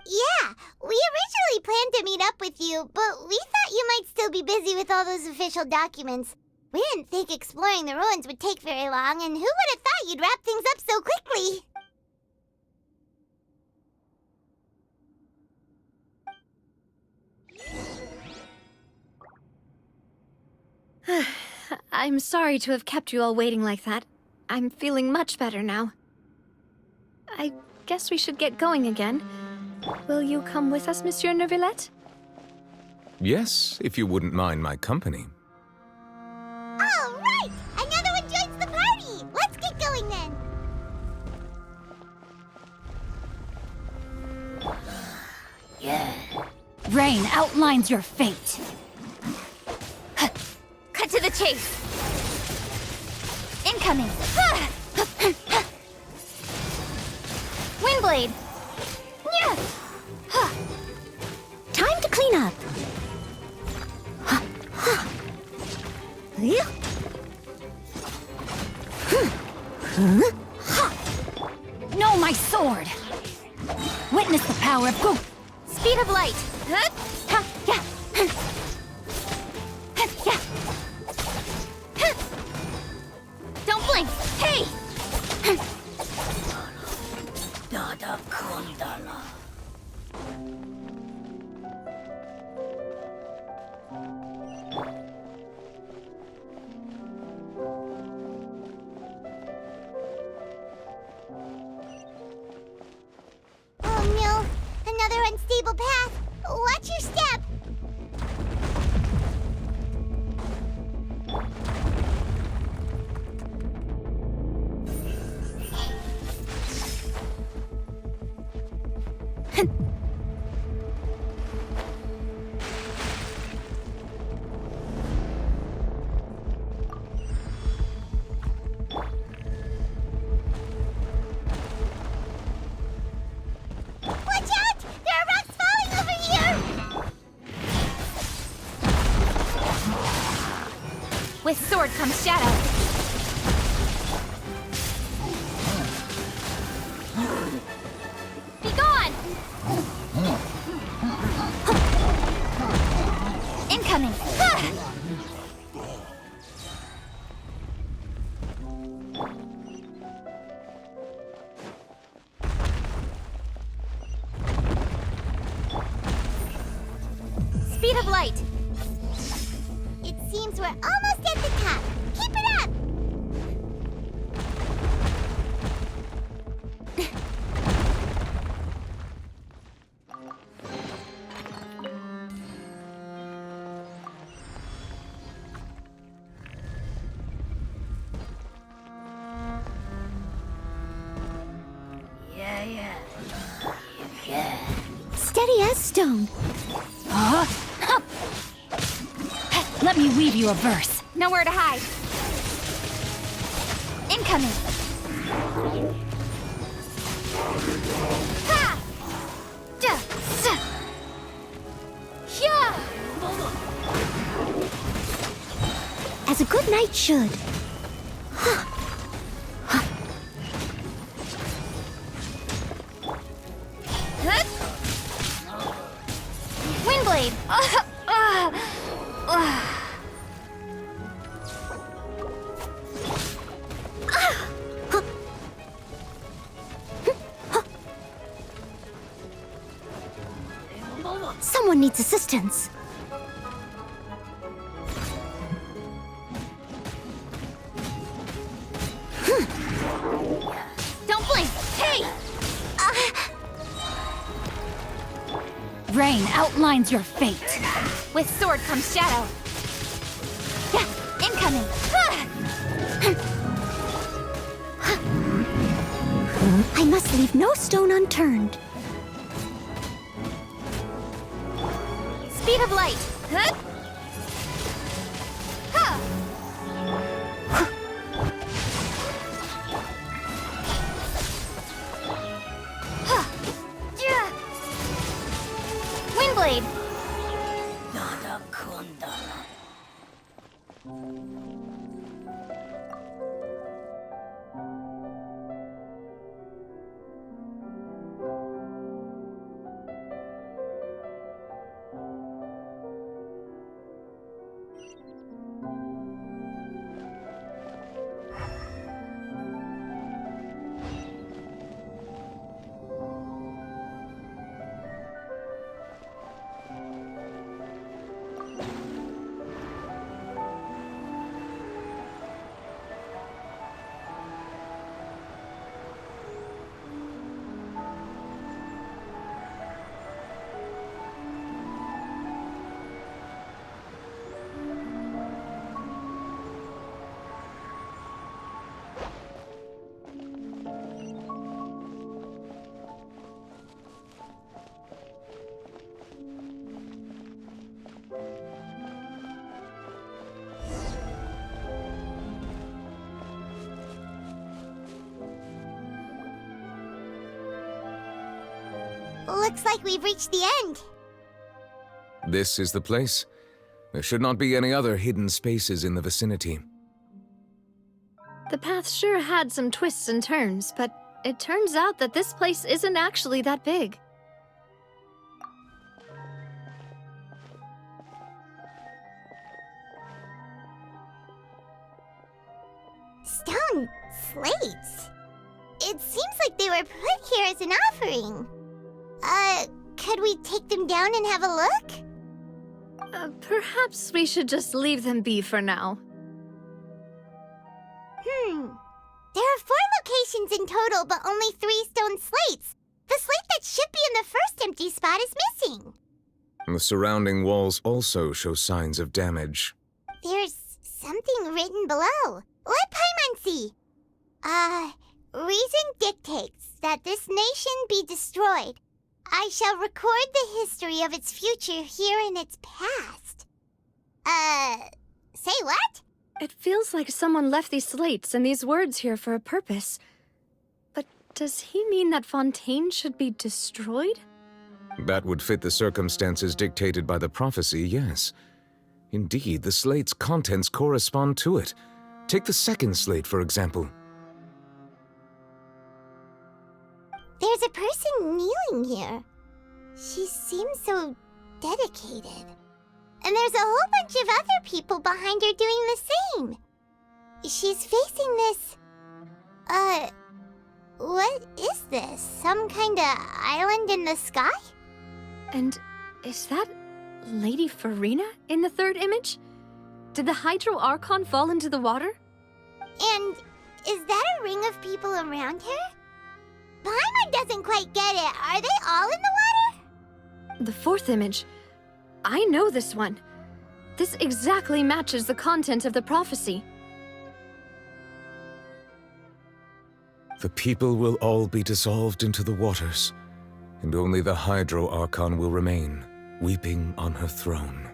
Yeah, we originally planned to meet up with you, but we thought you might still be busy with all those official documents. We didn't think exploring the ruins would take very long, and who would have thought you'd wrap things up so quickly? I'm sorry to have kept you all waiting like that. I'm feeling much better now. I guess we should get going again. Will you come with us, Monsieur Neuvillette? Yes, if you wouldn't mind my company. All right! Another one joins the party! Let's get going then! Rain outlines your fate. Cut to the chase. Incoming. Windblade. Time to clean up. No, my sword. Witness the power of Go. Speed of light. Don't blink. Hey! Oh no! Another unstable path! Watch your step! Watch out! There are rocks falling over here! With sword comes shadow. Be gone! Incoming. Speed of light. It seems we're almost at the top. Keep it up! Steady as stone. Let me weave you a verse. Nowhere to hide. Incoming. Ha! Da! Sa! Hya! As a good knight should. Windblade. Someone needs assistance. Don't blink. Hey! Rain outlines your fate. With sword comes shadow. Incoming. I must leave no stone unturned. Speed of light. Windblade. Looks like we've reached the end. This is the place. There should not be any other hidden spaces in the vicinity. The path sure had some twists and turns, but it turns out that this place isn't actually that big. Stone slates? It seems like they were put here as an offering. Could we take them down and have a look? Perhaps we should just leave them be for now. There are 4 locations in total, but only 3 stone slates. The slate that should be in the first empty spot is missing. The surrounding walls also show signs of damage. There's something written below. Let Paimon see. Reason dictates that this nation be destroyed. I shall record the history of its future here in its past. Say what? It feels like someone left these slates and these words here for a purpose. But does he mean that Fontaine should be destroyed? That would fit the circumstances dictated by the prophecy, yes. Indeed, the slate's contents correspond to it. Take the second slate, for example. There's a person kneeling here. She seems so dedicated. And there's a whole bunch of other people behind her doing the same. She's facing this... what is this? Some kind of island in the sky? And is that Lady Farina in the third image? Did the Hydro Archon fall into the water? And is that a ring of people around her? Paimon doesn't quite get it. Are they all in the water? The fourth image. I know this one. This exactly matches the content of the prophecy. The people will all be dissolved into the waters, and only the Hydro Archon will remain, weeping on her throne.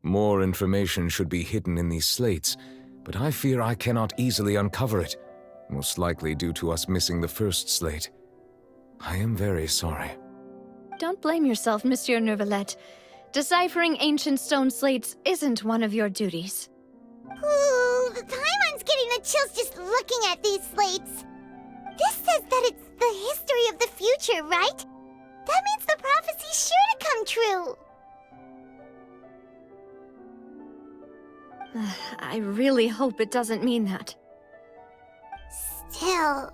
More information should be hidden in these slates, but I fear I cannot easily uncover it, most likely due to us missing the first slate. I am very sorry. Don't blame yourself, Monsieur Neuvillette. Deciphering ancient stone slates isn't one of your duties. Ooh, Paimon's getting the chills just looking at these slates. This says that it's the history of the future, right? That means the prophecy's sure to come true. I really hope it doesn't mean that. Still,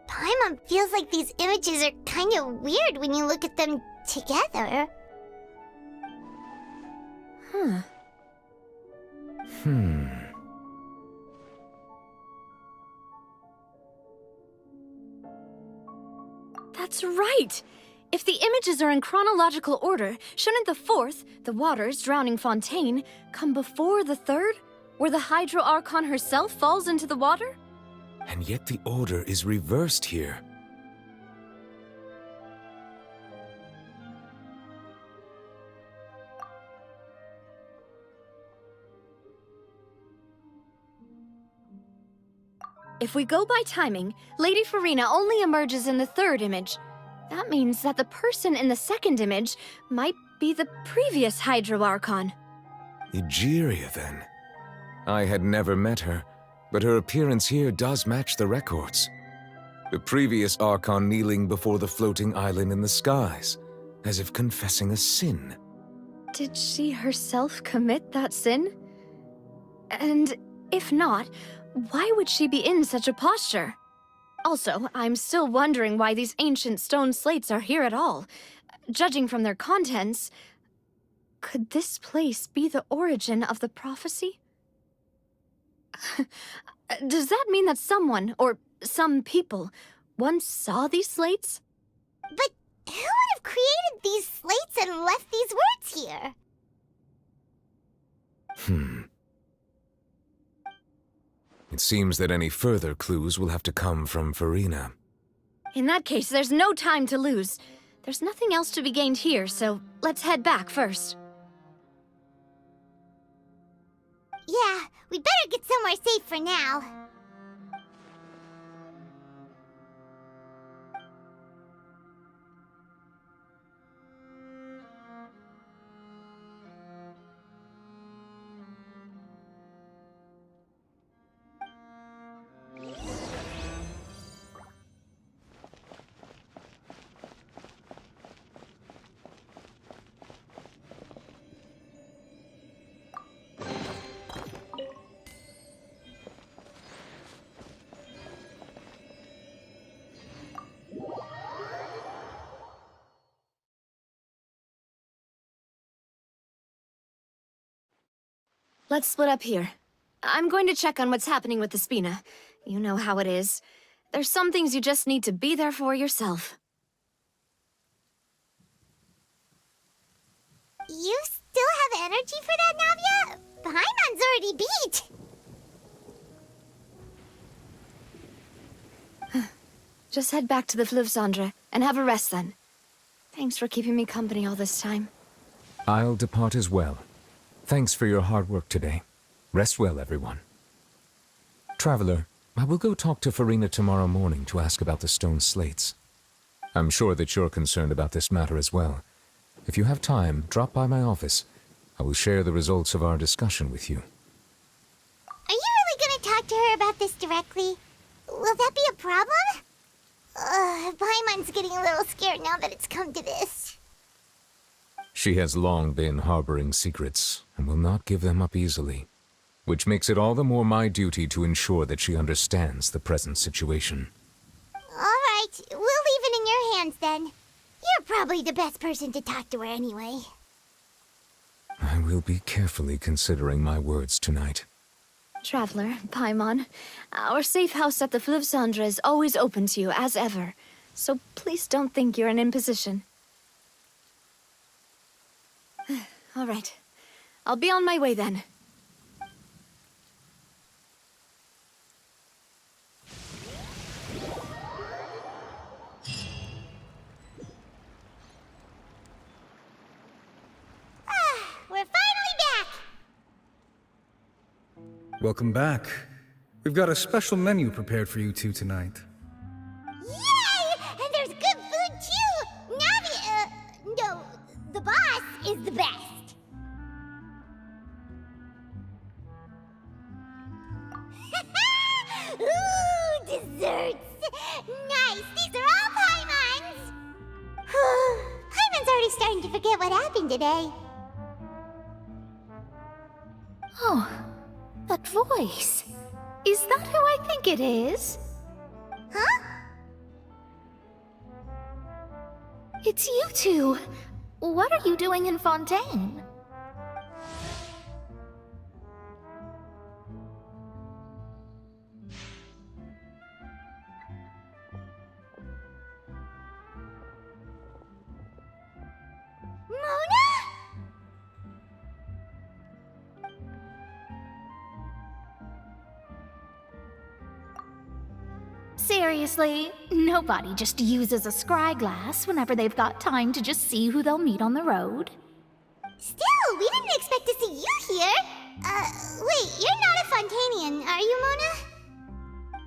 Paimon feels like these images are kind of weird when you look at them together. That's right! If the images are in chronological order, shouldn't the fourth, the waters drowning Fontaine, come before the third, where the Hydro Archon herself falls into the water? And yet the order is reversed here. If we go by timing, Lady Farina only emerges in the third image. That means that the person in the second image might be the previous Hydro Archon. Egeria, then. I had never met her, but her appearance here does match the records. The previous Archon kneeling before the floating island in the skies, as if confessing a sin. Did she herself commit that sin? And if not, why would she be in such a posture? Also, I'm still wondering why these ancient stone slates are here at all. Judging from their contents, could this place be the origin of the prophecy? Does that mean that someone, or some people once saw these slates? But who would have created these slates and left these words here? It seems that any further clues will have to come from Farina. In that case, there's no time to lose. There's nothing else to be gained here, so let's head back first. Yeah, we'd better get somewhere safe for now. Let's split up here. I'm going to check on what's happening with the Spina. You know how it is. There's some things you just need to be there for yourself. You still have energy for that, Navia? Paimon's already beat. Just head back to the Fleuve Cendre and have a rest then. Thanks for keeping me company all this time. I'll depart as well. Thanks for your hard work today. Rest well, everyone. Traveler, I will go talk to Farina tomorrow morning to ask about the stone slates. I'm sure that you're concerned about this matter as well. If you have time, drop by my office. I will share the results of our discussion with you. Are you really going to talk to her about this directly? Will that be a problem? Paimon's getting a little scared now that it's come to this. She has long been harboring secrets, and will not give them up easily, which makes it all the more my duty to ensure that she understands the present situation. All right, we'll leave it in your hands then. You're probably the best person to talk to her anyway. I will be carefully considering my words tonight. Traveler, Paimon, our safe house at the Fleuve Cendre is always open to you, as ever. So please don't think you're an imposition. All right. I'll be on my way then. We're finally back! Welcome back. We've got a special menu prepared for you two tonight. Yay! And there's good food too! Navi, no, the boss is the best. Ooh, desserts! Nice! These are all Paimon's! Paimon's already starting to forget what happened today. Oh, that voice. Is that who I think it is? Huh? It's you two. What are you doing in Fontaine? Seriously, nobody just uses a scry glass whenever they've got time to just see who they'll meet on the road. Still, we didn't expect to see you here. Wait, you're not a Fontanian, are you, Mona?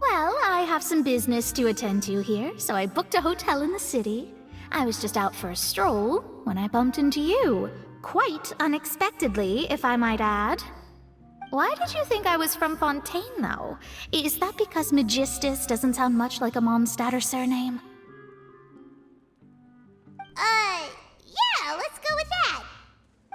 Well, I have some business to attend to here, so I booked a hotel in the city. I was just out for a stroll when I bumped into you. Quite unexpectedly, if I might add. Why did you think I was from Fontaine, though? Is that because Magistus doesn't sound much like a Mondstatter surname? Yeah, let's go with that.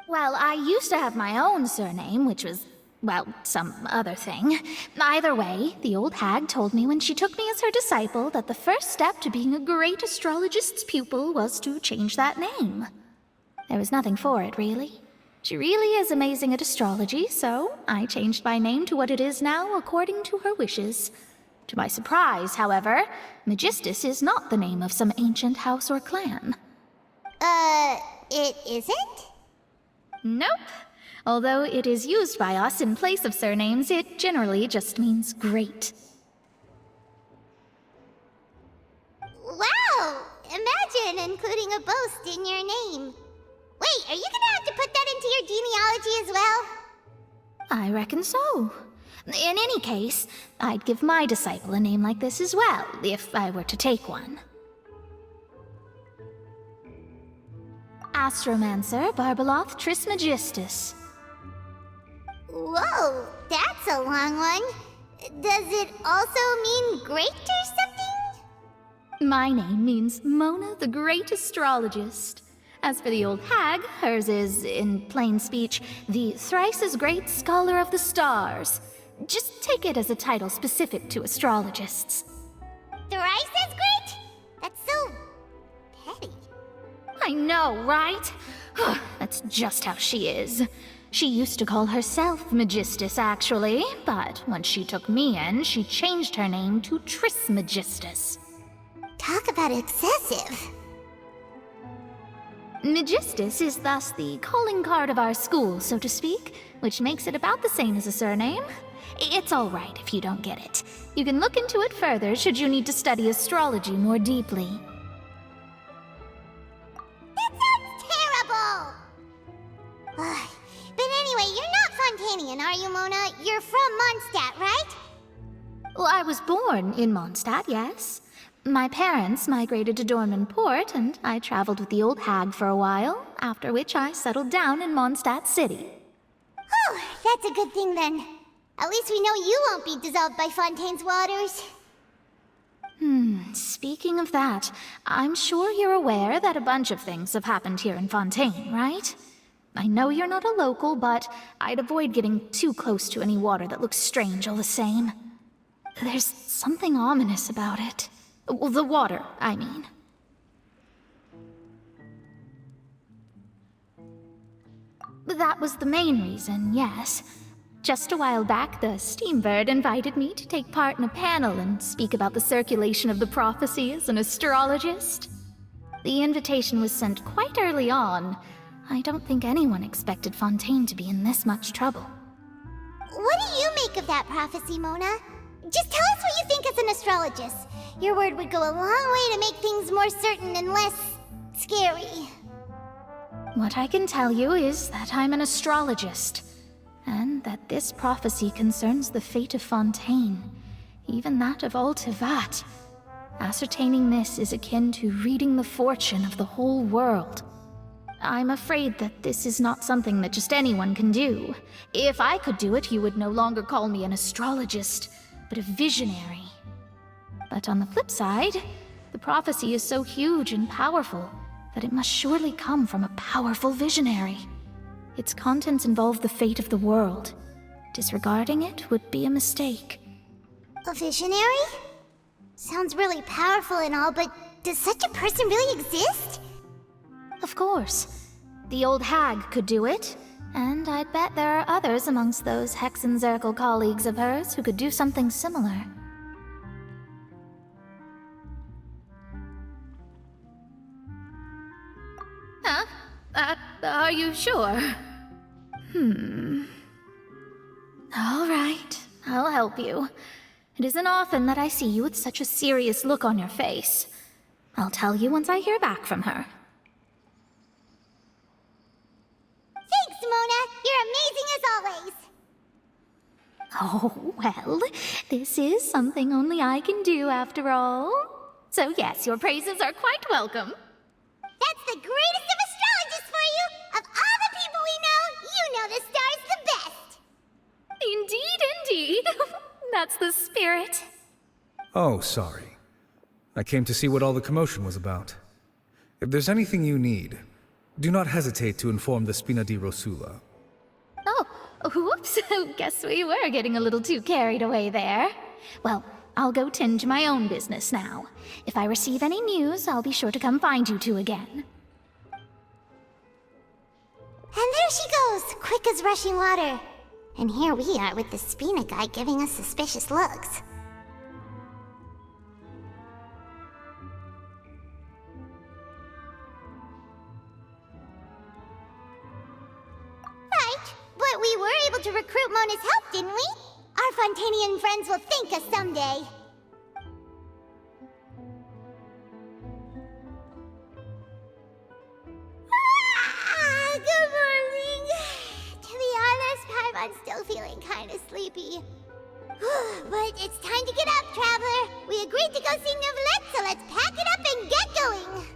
Well, I used to have my own surname, which was, well, some other thing. Either way, the old hag told me when she took me as her disciple that the first step to being a great astrologist's pupil was to change that name. There was nothing for it, really. She really is amazing at astrology, so I changed my name to what it is now according to her wishes. To my surprise, however, Magistus is not the name of some ancient house or clan. It isn't? Nope. Although it is used by us in place of surnames, it generally just means great. Wow! Imagine including a boast in your name. Wait, are you gonna have to put that into your genealogy as well? I reckon so. In any case, I'd give my disciple a name like this as well, if I were to take one. Astromancer Barbeloth Trismegistus. Whoa, that's a long one. Does it also mean great or something? My name means Mona the Great Astrologist. As for the old hag, hers is, in plain speech, the thrice as great Scholar of the Stars. Just take it as a title specific to astrologists. Thrice as great? That's so petty. I know, right? That's just how she is. She used to call herself Magistus, actually, but when she took me in, she changed her name to Trismegistus. Talk about excessive. Magistus is thus the calling card of our school, so to speak, which makes it about the same as a surname. It's all right if you don't get it. You can look into it further should you need to study astrology more deeply. That sounds terrible! But anyway, you're not Fontanian, are you, Mona? You're from Mondstadt, right? Well, I was born in Mondstadt, yes. My parents migrated to Dorman Port, and I traveled with the old hag for a while, after which I settled down in Mondstadt City. Oh, that's a good thing then. At least we know you won't be dissolved by Fontaine's waters. Speaking of that, I'm sure you're aware that a bunch of things have happened here in Fontaine, right? I know you're not a local, but I'd avoid getting too close to any water that looks strange all the same. There's something ominous about it. Well, the water, I mean. That was the main reason, yes. Just a while back, the Steambird invited me to take part in a panel and speak about the circulation of the prophecy as an astrologist. The invitation was sent quite early on. I don't think anyone expected Fontaine to be in this much trouble. What do you make of that prophecy, Mona? Just tell us what you think as an astrologist. Your word would go a long way to make things more certain and less scary. What I can tell you is that I'm an astrologist, and that this prophecy concerns the fate of Fontaine, even that of all Tevat. Ascertaining this is akin to reading the fortune of the whole world. I'm afraid that this is not something that just anyone can do. If I could do it, you would no longer call me an astrologist, but a visionary. But on the flip side, the prophecy is so huge and powerful that it must surely come from a powerful visionary. Its contents involve the fate of the world. Disregarding it would be a mistake. A visionary? Sounds really powerful and all, but does such a person really exist? Of course. The old hag could do it, and I'd bet there are others amongst those Hexenzirkel colleagues of hers who could do something similar. Huh? Are you sure? All right, I'll help you. It isn't often that I see you with such a serious look on your face. I'll tell you once I hear back from her. Thanks, Mona. You're amazing as always. Oh, well, this is something only I can do after all. So yes, your praises are quite welcome. That's the greatest of astrologists for you! Of all the people we know, you know the star's the best! Indeed. That's the spirit. Oh, sorry. I came to see what all the commotion was about. If there's anything you need, do not hesitate to inform the Spina di Rosula. Oh, whoops. Guess we were getting a little too carried away there. Well, I'll go tend to my own business now. If I receive any news, I'll be sure to come find you two again. And there she goes, quick as rushing water. And here we are with the Spina guy giving us suspicious looks. But we were able to recruit Mona's help, didn't we? Our Fontanian friends will thank us someday. Good morning. To be honest, I'm still feeling kind of sleepy. But it's time to get up, Traveler. We agreed to go see Neuvillette, so let's pack it up and get going.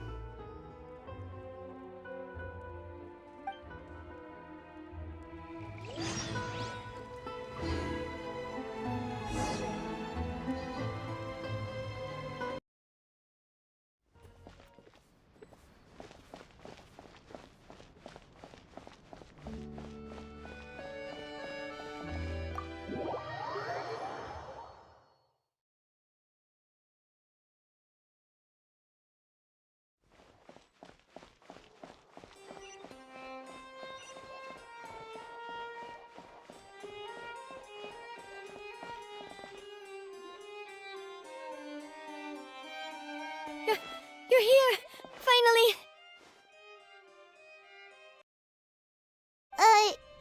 You're here! Finally!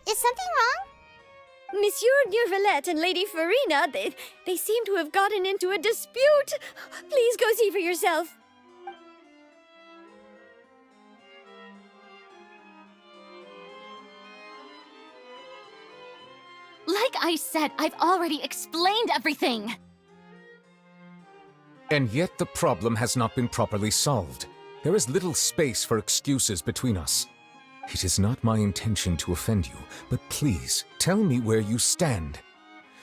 Is something wrong? Monsieur Neuvillette and Lady Farina, they seem to have gotten into a dispute. Please go see for yourself. Like I said, I've already explained everything. And yet the problem has not been properly solved. There is little space for excuses between us. It is not my intention to offend you, but please, tell me where you stand.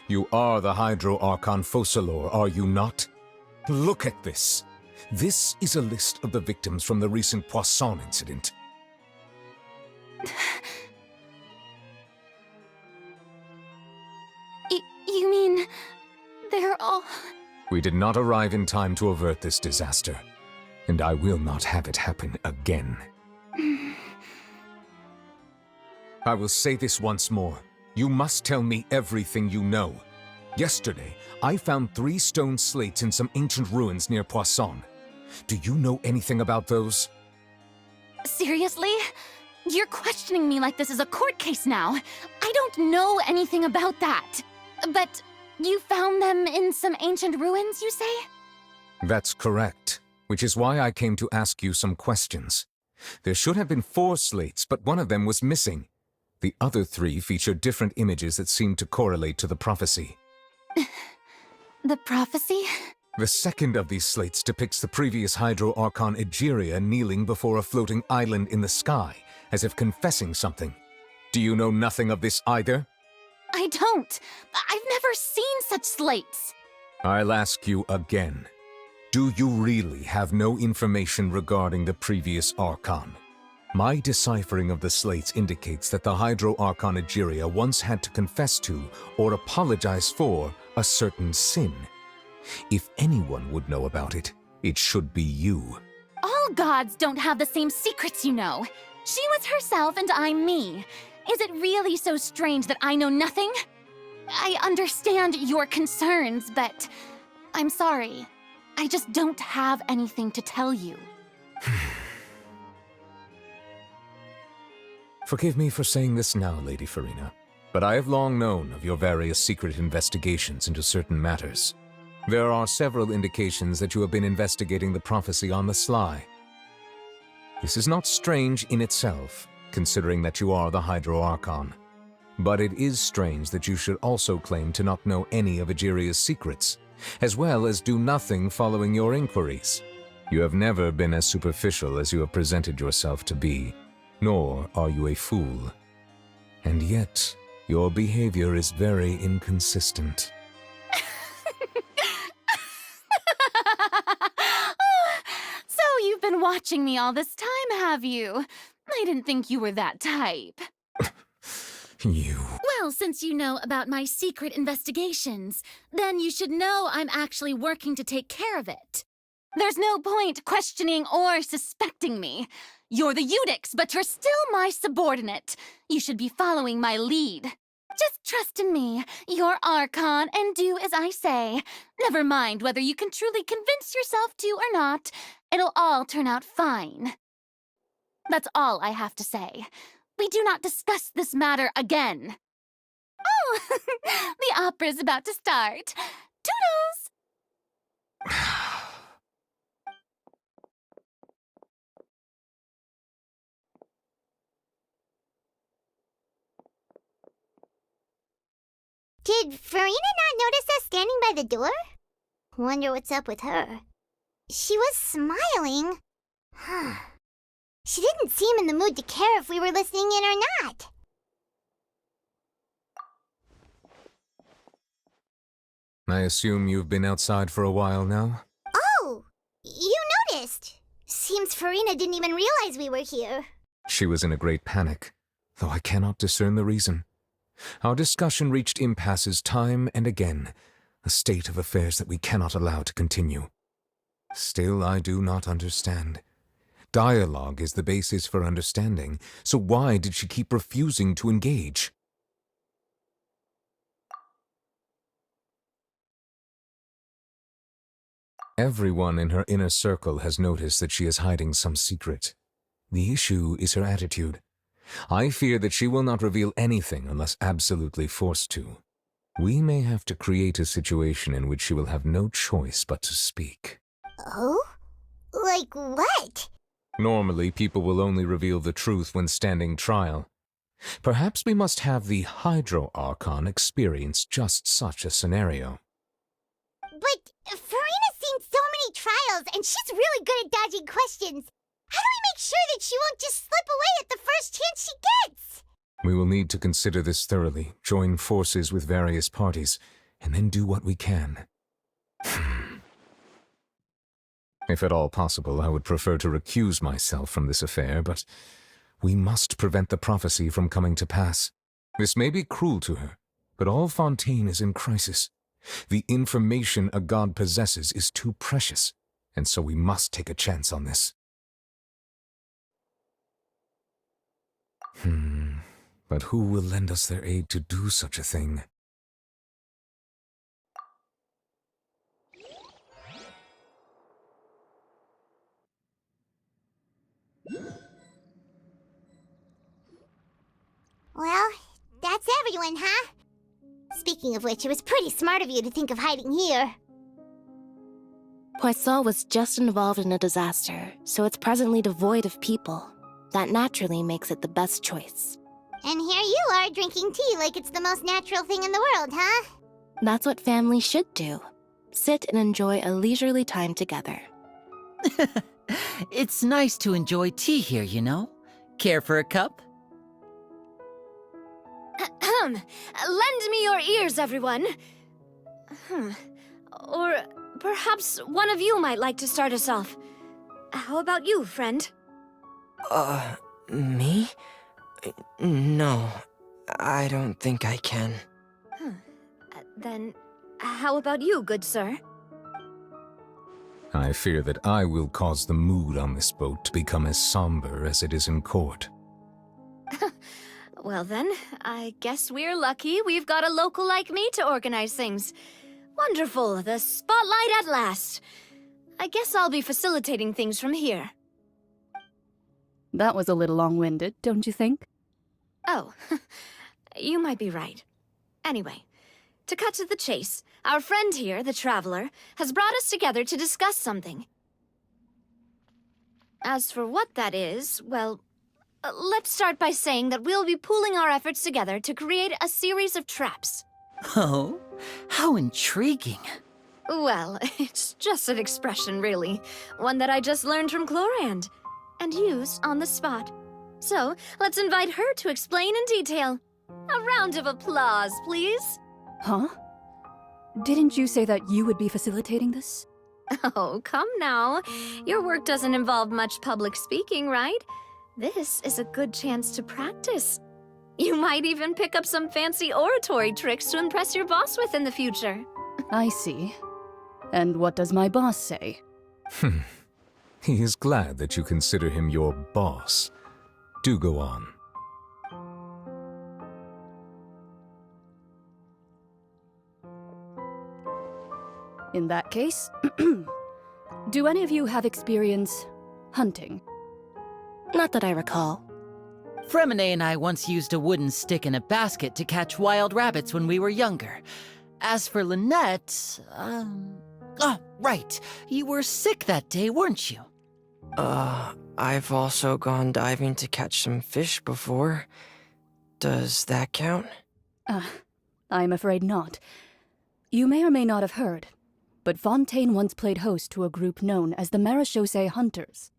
You are the Hydro Archon Focalor, are you not? Look at this. This is a list of the victims from the recent Poisson incident. You mean... they're all... We did not arrive in time to avert this disaster, and I will not have it happen again. I will say this once more. You must tell me everything you know. Yesterday, I found 3 stone slates in some ancient ruins near Poisson. Do you know anything about those? Seriously? You're questioning me like this is a court case now. I don't know anything about that. But you found them in some ancient ruins, you say? That's correct, which is why I came to ask you some questions. There should have been 4 slates, but one of them was missing. The other 3 feature different images that seem to correlate to the prophecy. The prophecy? The second of these slates depicts the previous Hydro Archon Egeria kneeling before a floating island in the sky, as if confessing something. Do you know nothing of this either? I don't. I've never seen such slates. I'll ask you again. Do you really have no information regarding the previous Archon? My deciphering of the slates indicates that the Hydro Archon Egeria once had to confess to, or apologize for, a certain sin. If anyone would know about it, it should be you. All gods don't have the same secrets, you know. She was herself and I'm me. Is it really so strange that I know nothing? I understand your concerns, but I'm sorry. I just don't have anything to tell you. Forgive me for saying this now, Lady Farina, but I have long known of your various secret investigations into certain matters. There are several indications that you have been investigating the prophecy on the sly. This is not strange in itself, considering that you are the Hydro Archon. But it is strange that you should also claim to not know any of Egeria's secrets, as well as do nothing following your inquiries. You have never been as superficial as you have presented yourself to be, nor are you a fool. And yet, your behavior is very inconsistent. So you've been watching me all this time, have you? I didn't think you were that type. You... Well, since you know about my secret investigations, then you should know I'm actually working to take care of it. There's no point questioning or suspecting me. You're the Eudix, but you're still my subordinate. You should be following my lead. Just trust in me, your Archon, and do as I say. Never mind whether you can truly convince yourself to or not. It'll all turn out fine. That's all I have to say. We do not discuss this matter again. Oh, the opera's about to start. Toodles! Did Farina not notice us standing by the door? Wonder what's up with her. She was smiling. She didn't seem in the mood to care if we were listening in or not. I assume you've been outside for a while now? Oh, you noticed. Seems Farina didn't even realize we were here. She was in a great panic, though I cannot discern the reason. Our discussion reached impasses time and again, a state of affairs that we cannot allow to continue. Still, I do not understand. Dialogue is the basis for understanding, so why did she keep refusing to engage? Everyone in her inner circle has noticed that she is hiding some secret. The issue is her attitude. I fear that she will not reveal anything unless absolutely forced to. We may have to create a situation in which she will have no choice but to speak. Oh? Like what? Normally, people will only reveal the truth when standing trial. Perhaps we must have the Hydro Archon experience just such a scenario. But Farina's seen so many trials, and she's really good at dodging questions. How do we make sure that she won't just slip away at the first chance she gets? We will need to consider this thoroughly, join forces with various parties, and then do what we can. If at all possible, I would prefer to recuse myself from this affair, but we must prevent the prophecy from coming to pass. This may be cruel to her, but all Fontaine is in crisis. The information a god possesses is too precious, and so we must take a chance on this. But who will lend us their aid to do such a thing? Well, that's everyone, huh? Speaking of which, it was pretty smart of you to think of hiding here. Poisson was just involved in a disaster, so it's presently devoid of people. That naturally makes it the best choice. And here you are drinking tea like it's the most natural thing in the world, huh? That's what family should do. Sit and enjoy a leisurely time together. It's nice to enjoy tea here, you know? Care for a cup? Lend me your ears, everyone. Or perhaps one of you might like to start us off. How about you, friend? Me? No, I don't think I can. Then, how about you, good sir? I fear that I will cause the mood on this boat to become as somber as it is in court. Well then, I guess we're lucky we've got a local like me to organize things. Wonderful, the spotlight at last. I guess I'll be facilitating things from here. That was a little long-winded, don't you think? Oh, you might be right. Anyway, to cut to the chase, our friend here, the Traveler, has brought us together to discuss something. As for what that is, well, let's start by saying that we'll be pooling our efforts together to create a series of traps. Oh, how intriguing. Well, it's just an expression, really. One that I just learned from Chlorand, and used on the spot. So, let's invite her to explain in detail. A round of applause, please. Huh? Didn't you say that you would be facilitating this? Oh, come now. Your work doesn't involve much public speaking, right? This is a good chance to practice. You might even pick up some fancy oratory tricks to impress your boss with in the future. I see. And what does my boss say? He is glad that you consider him your boss. Do go on. In that case, do any of you have experience hunting? Not that I recall. Fremine and I once used a wooden stick in a basket to catch wild rabbits when we were younger. As for Lynette, Oh, right. You were sick that day, weren't you? I've also gone diving to catch some fish before. Does that count? I'm afraid not. You may or may not have heard, but Fontaine once played host to a group known as the Marechaussee Hunters.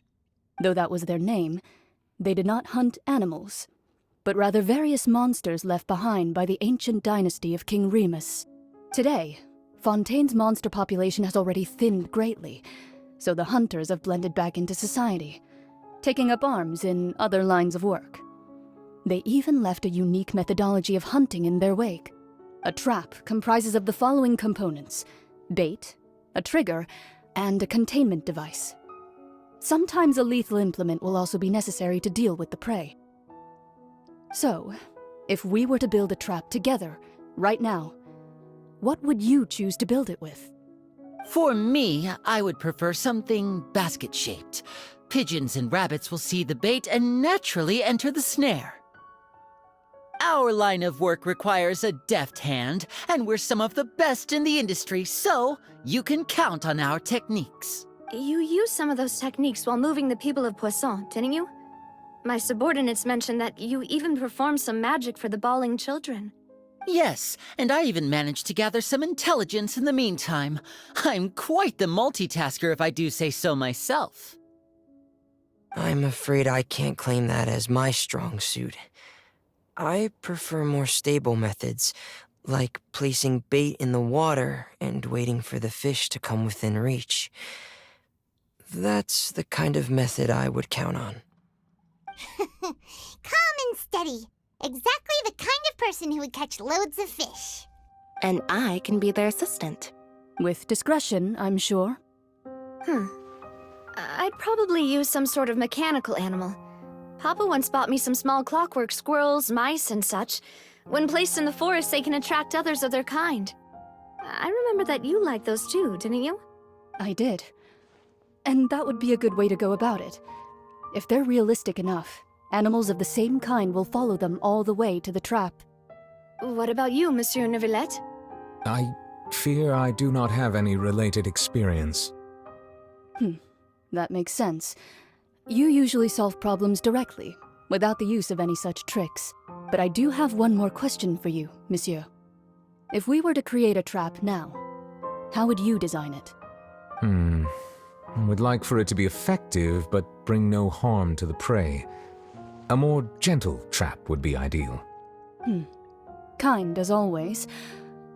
Though that was their name, they did not hunt animals, but rather various monsters left behind by the ancient dynasty of King Remus. Today, Fontaine's monster population has already thinned greatly, so the hunters have blended back into society, taking up arms in other lines of work. They even left a unique methodology of hunting in their wake. A trap comprises of the following components: bait, a trigger, and a containment device. Sometimes a lethal implement will also be necessary to deal with the prey. So, if we were to build a trap together, right now, what would you choose to build it with? For me, I would prefer something basket-shaped. Pigeons and rabbits will see the bait and naturally enter the snare. Our line of work requires a deft hand, and we're some of the best in the industry, so you can count on our techniques. You used some of those techniques while moving the people of Poisson, didn't you? My subordinates mentioned that you even performed some magic for the bawling children. Yes, and I even managed to gather some intelligence in the meantime. I'm quite the multitasker if I do say so myself. I'm afraid I can't claim that as my strong suit. I prefer more stable methods, like placing bait in the water and waiting for the fish to come within reach. That's the kind of method I would count on. Calm and steady. Exactly the kind of person who would catch loads of fish. And I can be their assistant. With discretion, I'm sure. I'd probably use some sort of mechanical animal. Papa once bought me some small clockwork squirrels, mice, and such. When placed in the forest, they can attract others of their kind. I remember that you liked those too, didn't you? I did. And that would be a good way to go about it. If they're realistic enough, animals of the same kind will follow them all the way to the trap. What about you, Monsieur Neuvillette? I fear I do not have any related experience. That makes sense. You usually solve problems directly, without the use of any such tricks. But I do have one more question for you, monsieur. If we were to create a trap now, how would you design it? I would like for it to be effective, but bring no harm to the prey. A more gentle trap would be ideal. Kind, as always.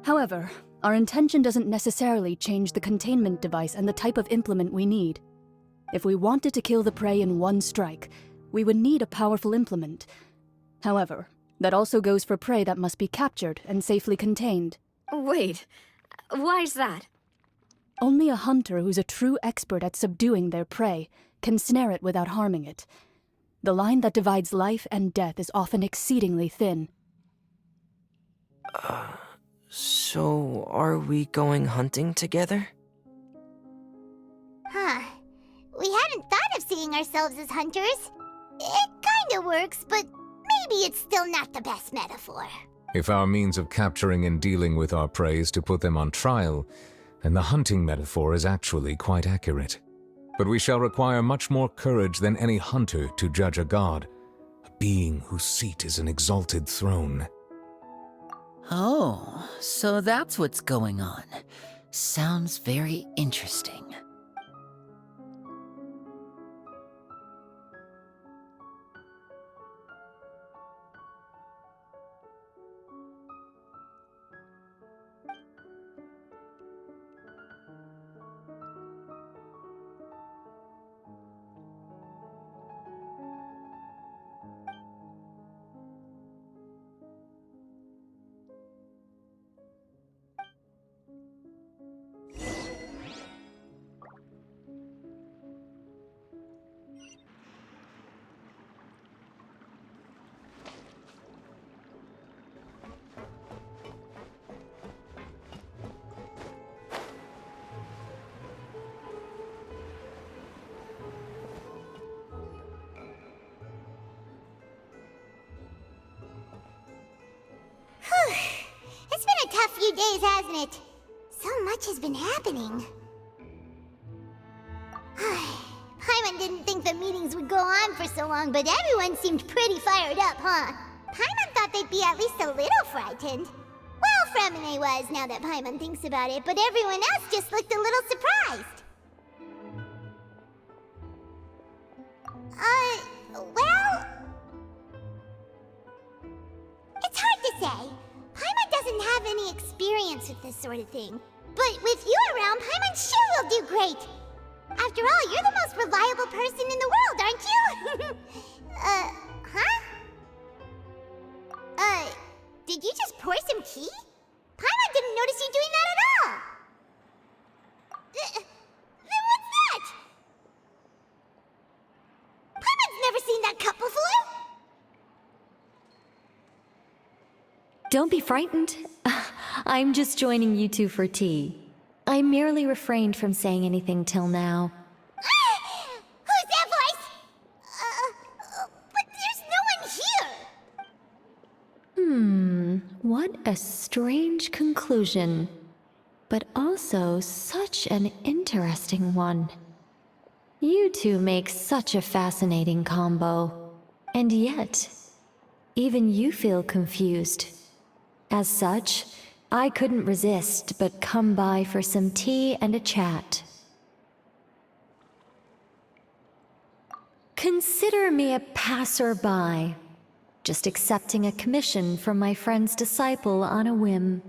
However, our intention doesn't necessarily change the containment device and the type of implement we need. If we wanted to kill the prey in one strike, we would need a powerful implement. However, that also goes for prey that must be captured and safely contained. Wait, why's that? Only a hunter who's a true expert at subduing their prey can snare it without harming it. The line that divides life and death is often exceedingly thin. So are we going hunting together? We hadn't thought of seeing ourselves as hunters. It kinda works, but maybe it's still not the best metaphor. If our means of capturing and dealing with our prey is to put them on trial, then the hunting metaphor is actually quite accurate. But we shall require much more courage than any hunter to judge a god, a being whose seat is an exalted throne. Oh, so that's what's going on. Sounds very interesting. days, hasn't it? So much has been happening. Paimon didn't think the meetings would go on for so long, but everyone seemed pretty fired up, huh? Paimon thought they'd be at least a little frightened. Well, Fremine was, now that Paimon thinks about it, but everyone else just looked a little surprised. Well... It's hard to say. Paimon doesn't have any experience with this sort of thing. But with you around, Paimon sure will do great. After all, you're the most reliable person in the world, aren't you? Did you just pour some tea? Paimon didn't notice you doing that at all. Then what's that? Paimon's never seen that cup before. Don't be frightened. I'm just joining you two for tea. I merely refrained from saying anything till now. Who's that voice? But there's no one here. What a strange conclusion. But also such an interesting one. You two make such a fascinating combo. And yet, even you feel confused. As such, I couldn't resist but come by for some tea and a chat. Consider me a passerby, just accepting a commission from my friend's disciple on a whim.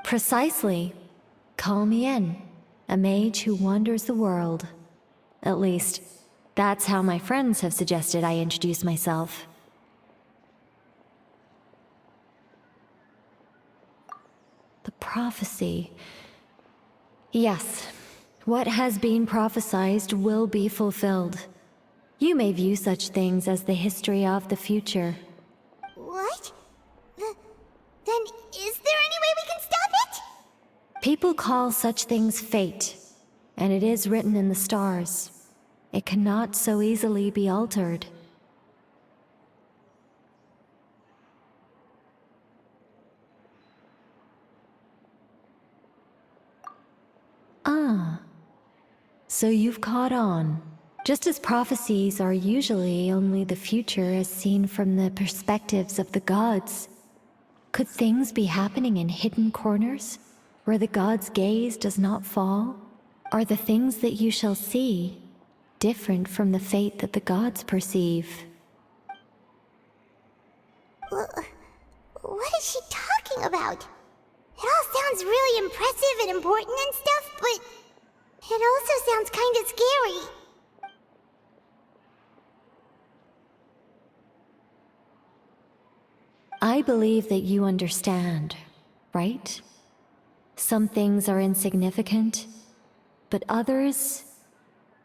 Precisely. Call me in, a mage who wanders the world. At least, that's how my friends have suggested I introduce myself. The prophecy. Yes, what has been prophesied will be fulfilled. You may view such things as the history of the future. What? Then is there any way we can stop it? People call such things fate, and it is written in the stars. It cannot so easily be altered. Ah, so you've caught on. Just as prophecies are usually only the future as seen from the perspectives of the gods, could things be happening in hidden corners, where the gods' gaze does not fall? Are the things that you shall see different from the fate that the gods perceive? What is she talking about? It all sounds really impressive and important and stuff, but it also sounds kind of scary. I believe that you understand, right? Some things are insignificant, but others,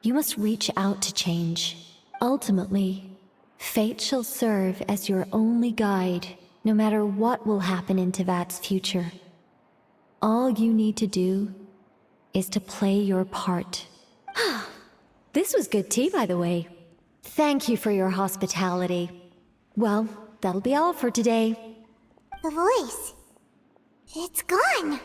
you must reach out to change. Ultimately, fate shall serve as your only guide, no matter what will happen in Tevat's future. All you need to do is to play your part. This was good tea, by the way. Thank you for your hospitality. Well, that'll be all for today. The voice. It's gone.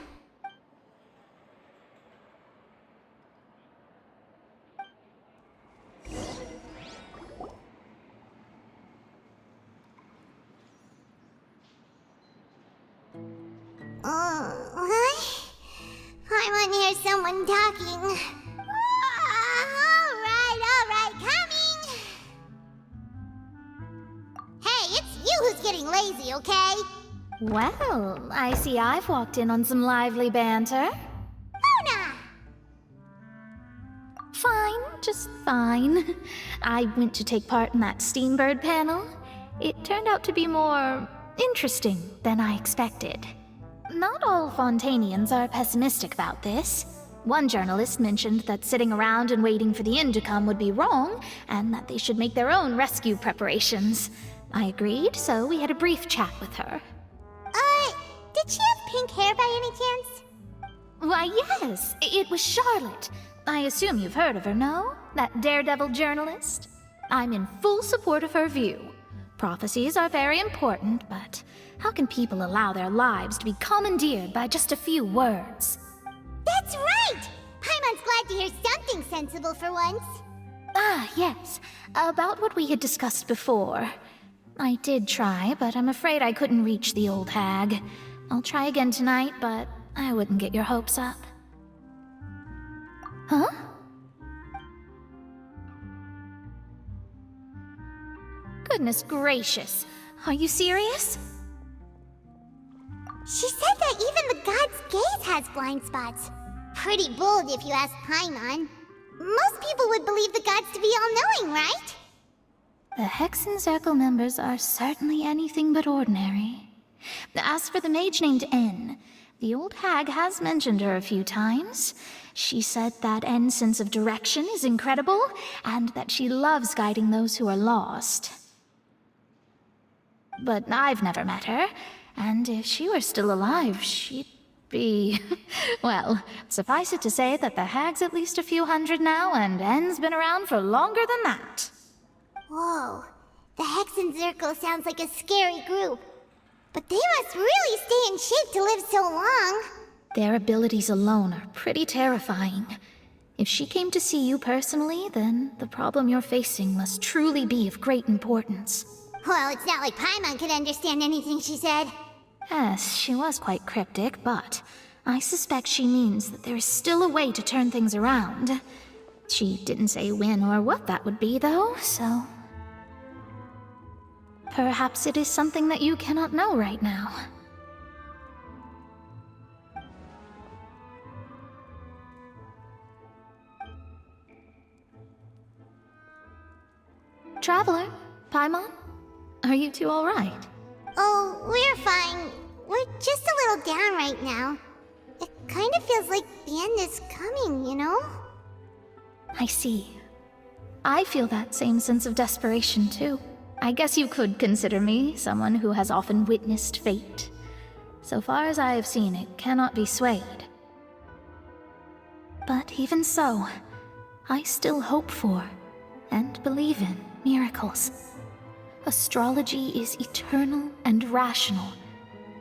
I want to hear someone talking. Alright, coming! Hey, it's you who's getting lazy, okay? Well, I see I've walked in on some lively banter. Luna! Fine, just fine. I went to take part in that Steambird panel. It turned out to be more interesting than I expected. Not all Fontainians are pessimistic about this. One journalist mentioned that sitting around and waiting for the end to come would be wrong, and that they should make their own rescue preparations. I agreed, so we had a brief chat with her. Did she have pink hair by any chance? Why, yes, it was Charlotte. I assume you've heard of her, no? That daredevil journalist? I'm in full support of her view. Prophecies are very important, but how can people allow their lives to be commandeered by just a few words? That's right! Paimon's glad to hear something sensible for once. Ah, yes. About what we had discussed before. I did try, but I'm afraid I couldn't reach the old hag. I'll try again tonight, but I wouldn't get your hopes up. Huh? Goodness gracious. Are you serious? She said that even the god's gaze has blind spots. Pretty bold if you ask Paimon. Most people would believe the gods to be all-knowing, right? The Hexen Circle members are certainly anything but ordinary. As for the mage named N, the old hag has mentioned her a few times. She said that N's sense of direction is incredible, and that she loves guiding those who are lost. But I've never met her, and if she were still alive, she'd be... well, suffice it to say that the hag's at least a few hundred now, and N's been around for longer than that. Whoa, the Hexen Circle sounds like a scary group. But they must really stay in shape to live so long. Their abilities alone are pretty terrifying. If she came to see you personally, then the problem you're facing must truly be of great importance. Well, it's not like Paimon could understand anything she said. Yes, she was quite cryptic, but I suspect she means that there is still a way to turn things around. She didn't say when or what that would be, though, so... perhaps it is something that you cannot know right now. Traveler, Paimon, are you two all right? Oh, we're fine. We're just a little down right now. It kind of feels like the end is coming, you know? I see. I feel that same sense of desperation, too. I guess you could consider me someone who has often witnessed fate. So far as I have seen, it cannot be swayed. But even so, I still hope for, and believe in, miracles. Astrology is eternal and rational,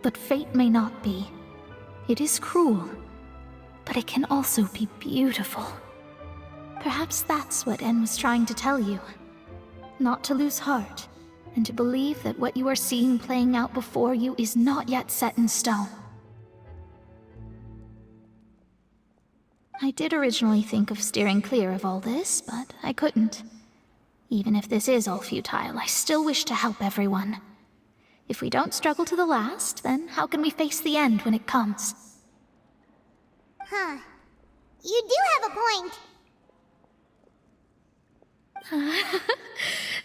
but fate may not be. It is cruel, but it can also be beautiful. Perhaps that's what En was trying to tell you. Not to lose heart, and to believe that what you are seeing playing out before you is not yet set in stone. I did originally think of steering clear of all this, but I couldn't. Even if this is all futile, I still wish to help everyone. If we don't struggle to the last, then how can we face the end when it comes? Huh. You do have a point.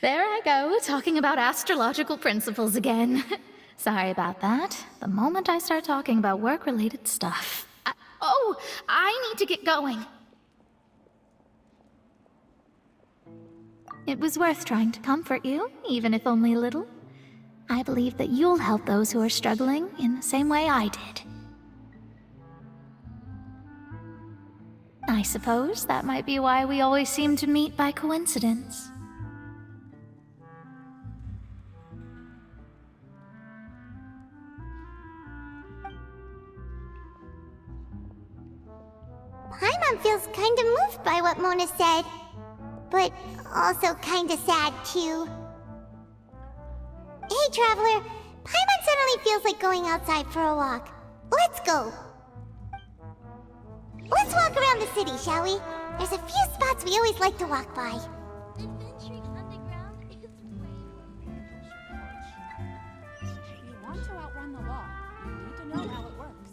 There I go, talking about astrological principles again. Sorry about that. The moment I start talking about work-related stuff... I need to get going. It was worth trying to comfort you, even if only a little. I believe that you'll help those who are struggling in the same way I did. I suppose that might be why we always seem to meet by coincidence. Paimon feels kind of moved by what Mona said, but also kind of sad too. Hey, Traveler, Paimon suddenly feels like going outside for a walk. Let's go. Let's walk around the city, shall we? There's a few spots we always like to walk by. Adventuring underground is way If you want to outrun the law, you need to know how it works.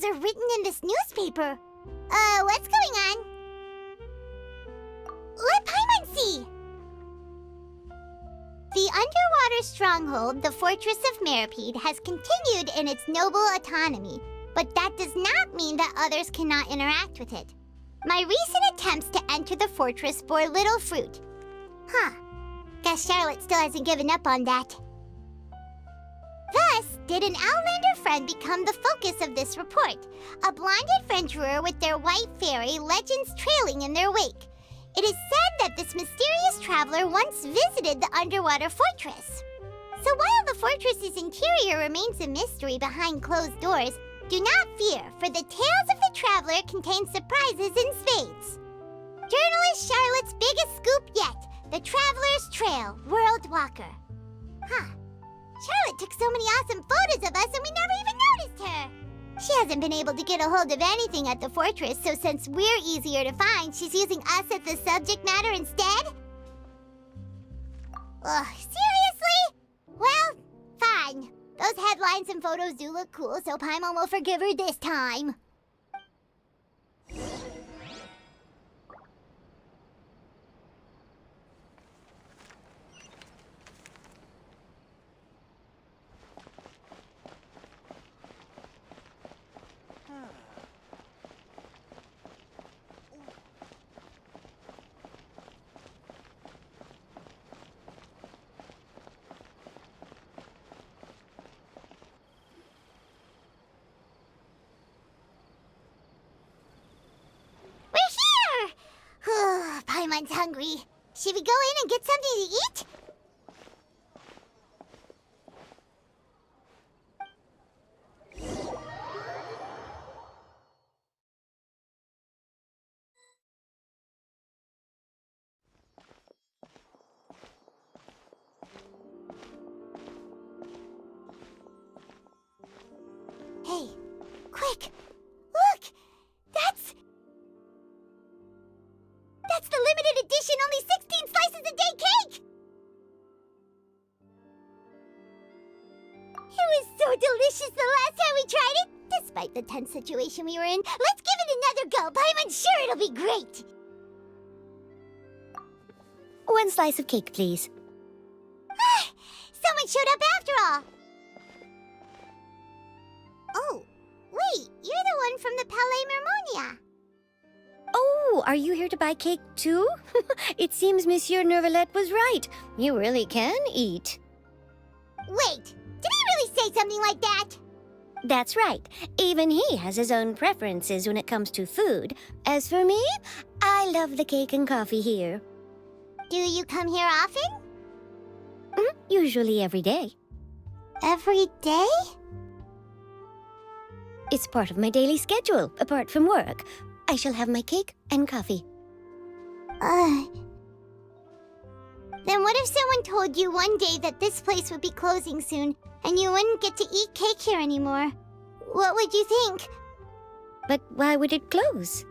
are written in this newspaper. What's going on? Let Paimon see! The underwater stronghold, the Fortress of Meripede, has continued in its noble autonomy, but that does not mean that others cannot interact with it. My recent attempts to enter the fortress bore little fruit. Huh. Guess Charlotte still hasn't given up on that. Thus, did an Outlander friend become the focus of this report, a blonde adventurer with their white fairy legends trailing in their wake. It is said that this mysterious traveler once visited the underwater fortress. So while the fortress's interior remains a mystery behind closed doors, do not fear, for the tales of the traveler contain surprises in spades. Journalist Charlotte's biggest scoop yet, the Traveler's Trail, World Walker. Huh. Charlotte took so many awesome photos of us and we never even noticed her. She hasn't been able to get a hold of anything at the fortress, so since we're easier to find, she's using us as the subject matter instead? Ugh, seriously? Well, fine. Those headlines and photos do look cool, so Paimon will forgive her this time. Paimon's hungry. Should we go in and get something to eat? Hey, quick! Look! That's the limited edition, only 16 slices a day cake! It was so delicious the last time we tried it! Despite the tense situation we were in, let's give it another go! Paimon's sure it'll be great! One slice of cake, please. Someone showed up after all! Oh, wait, you're the one from the Palais Mermonia. Oh, are you here to buy cake too? It seems Monsieur Nervalette was right. You really can eat. Wait, did he really say something like that? That's right. Even he has his own preferences when it comes to food. As for me, I love the cake and coffee here. Do you come here often? Usually every day. Every day? It's part of my daily schedule, apart from work. I shall have my cake and coffee. Then what if someone told you one day that this place would be closing soon, and you wouldn't get to eat cake here anymore? What would you think? But why would it close?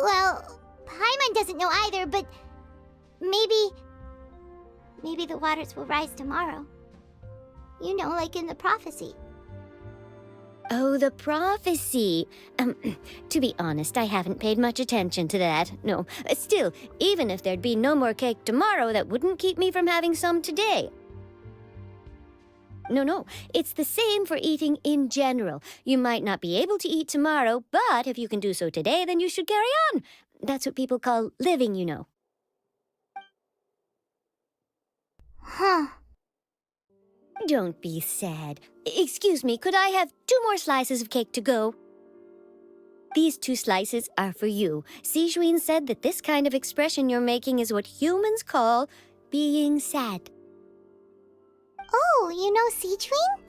Well, Paimon doesn't know either, but maybe the waters will rise tomorrow. You know, like in the prophecy. Oh, the prophecy. To be honest, I haven't paid much attention to that. No, still, even if there'd be no more cake tomorrow, that wouldn't keep me from having some today. No, it's the same for eating in general. You might not be able to eat tomorrow, but if you can do so today, then you should carry on. That's what people call living, you know. Huh. Don't be sad. Excuse me, could I have 2 more slices of cake to go? These 2 slices are for you. Sijuin said that this kind of expression you're making is what humans call being sad. Oh, you know Sijuin?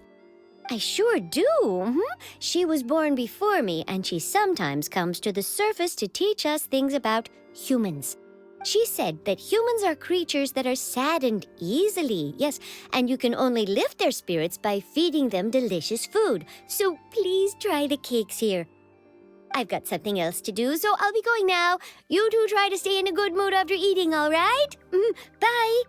I sure do. She was born before me, and she sometimes comes to the surface to teach us things about humans. She said that humans are creatures that are saddened easily, yes, and you can only lift their spirits by feeding them delicious food. So please try the cakes here. I've got something else to do, so I'll be going now. You two try to stay in a good mood after eating, all right? Bye.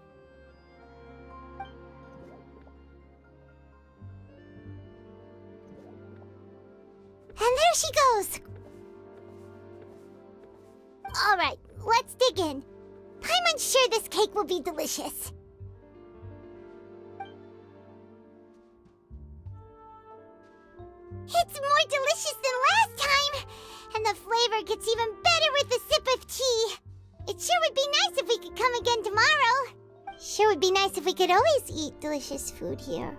there she goes. All right, let's dig in. I'm unsure this cake will be delicious. It's more delicious than last time, and the flavor gets even better with a sip of tea. It sure would be nice if we could come again tomorrow. Sure would be nice if we could always eat delicious food here.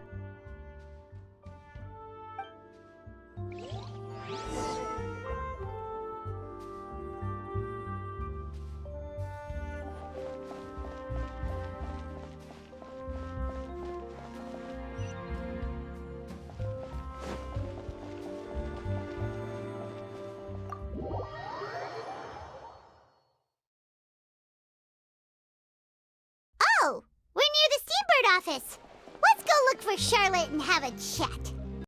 Oh, we're near the Steambird office. Let's go look for Charlotte and have a chat.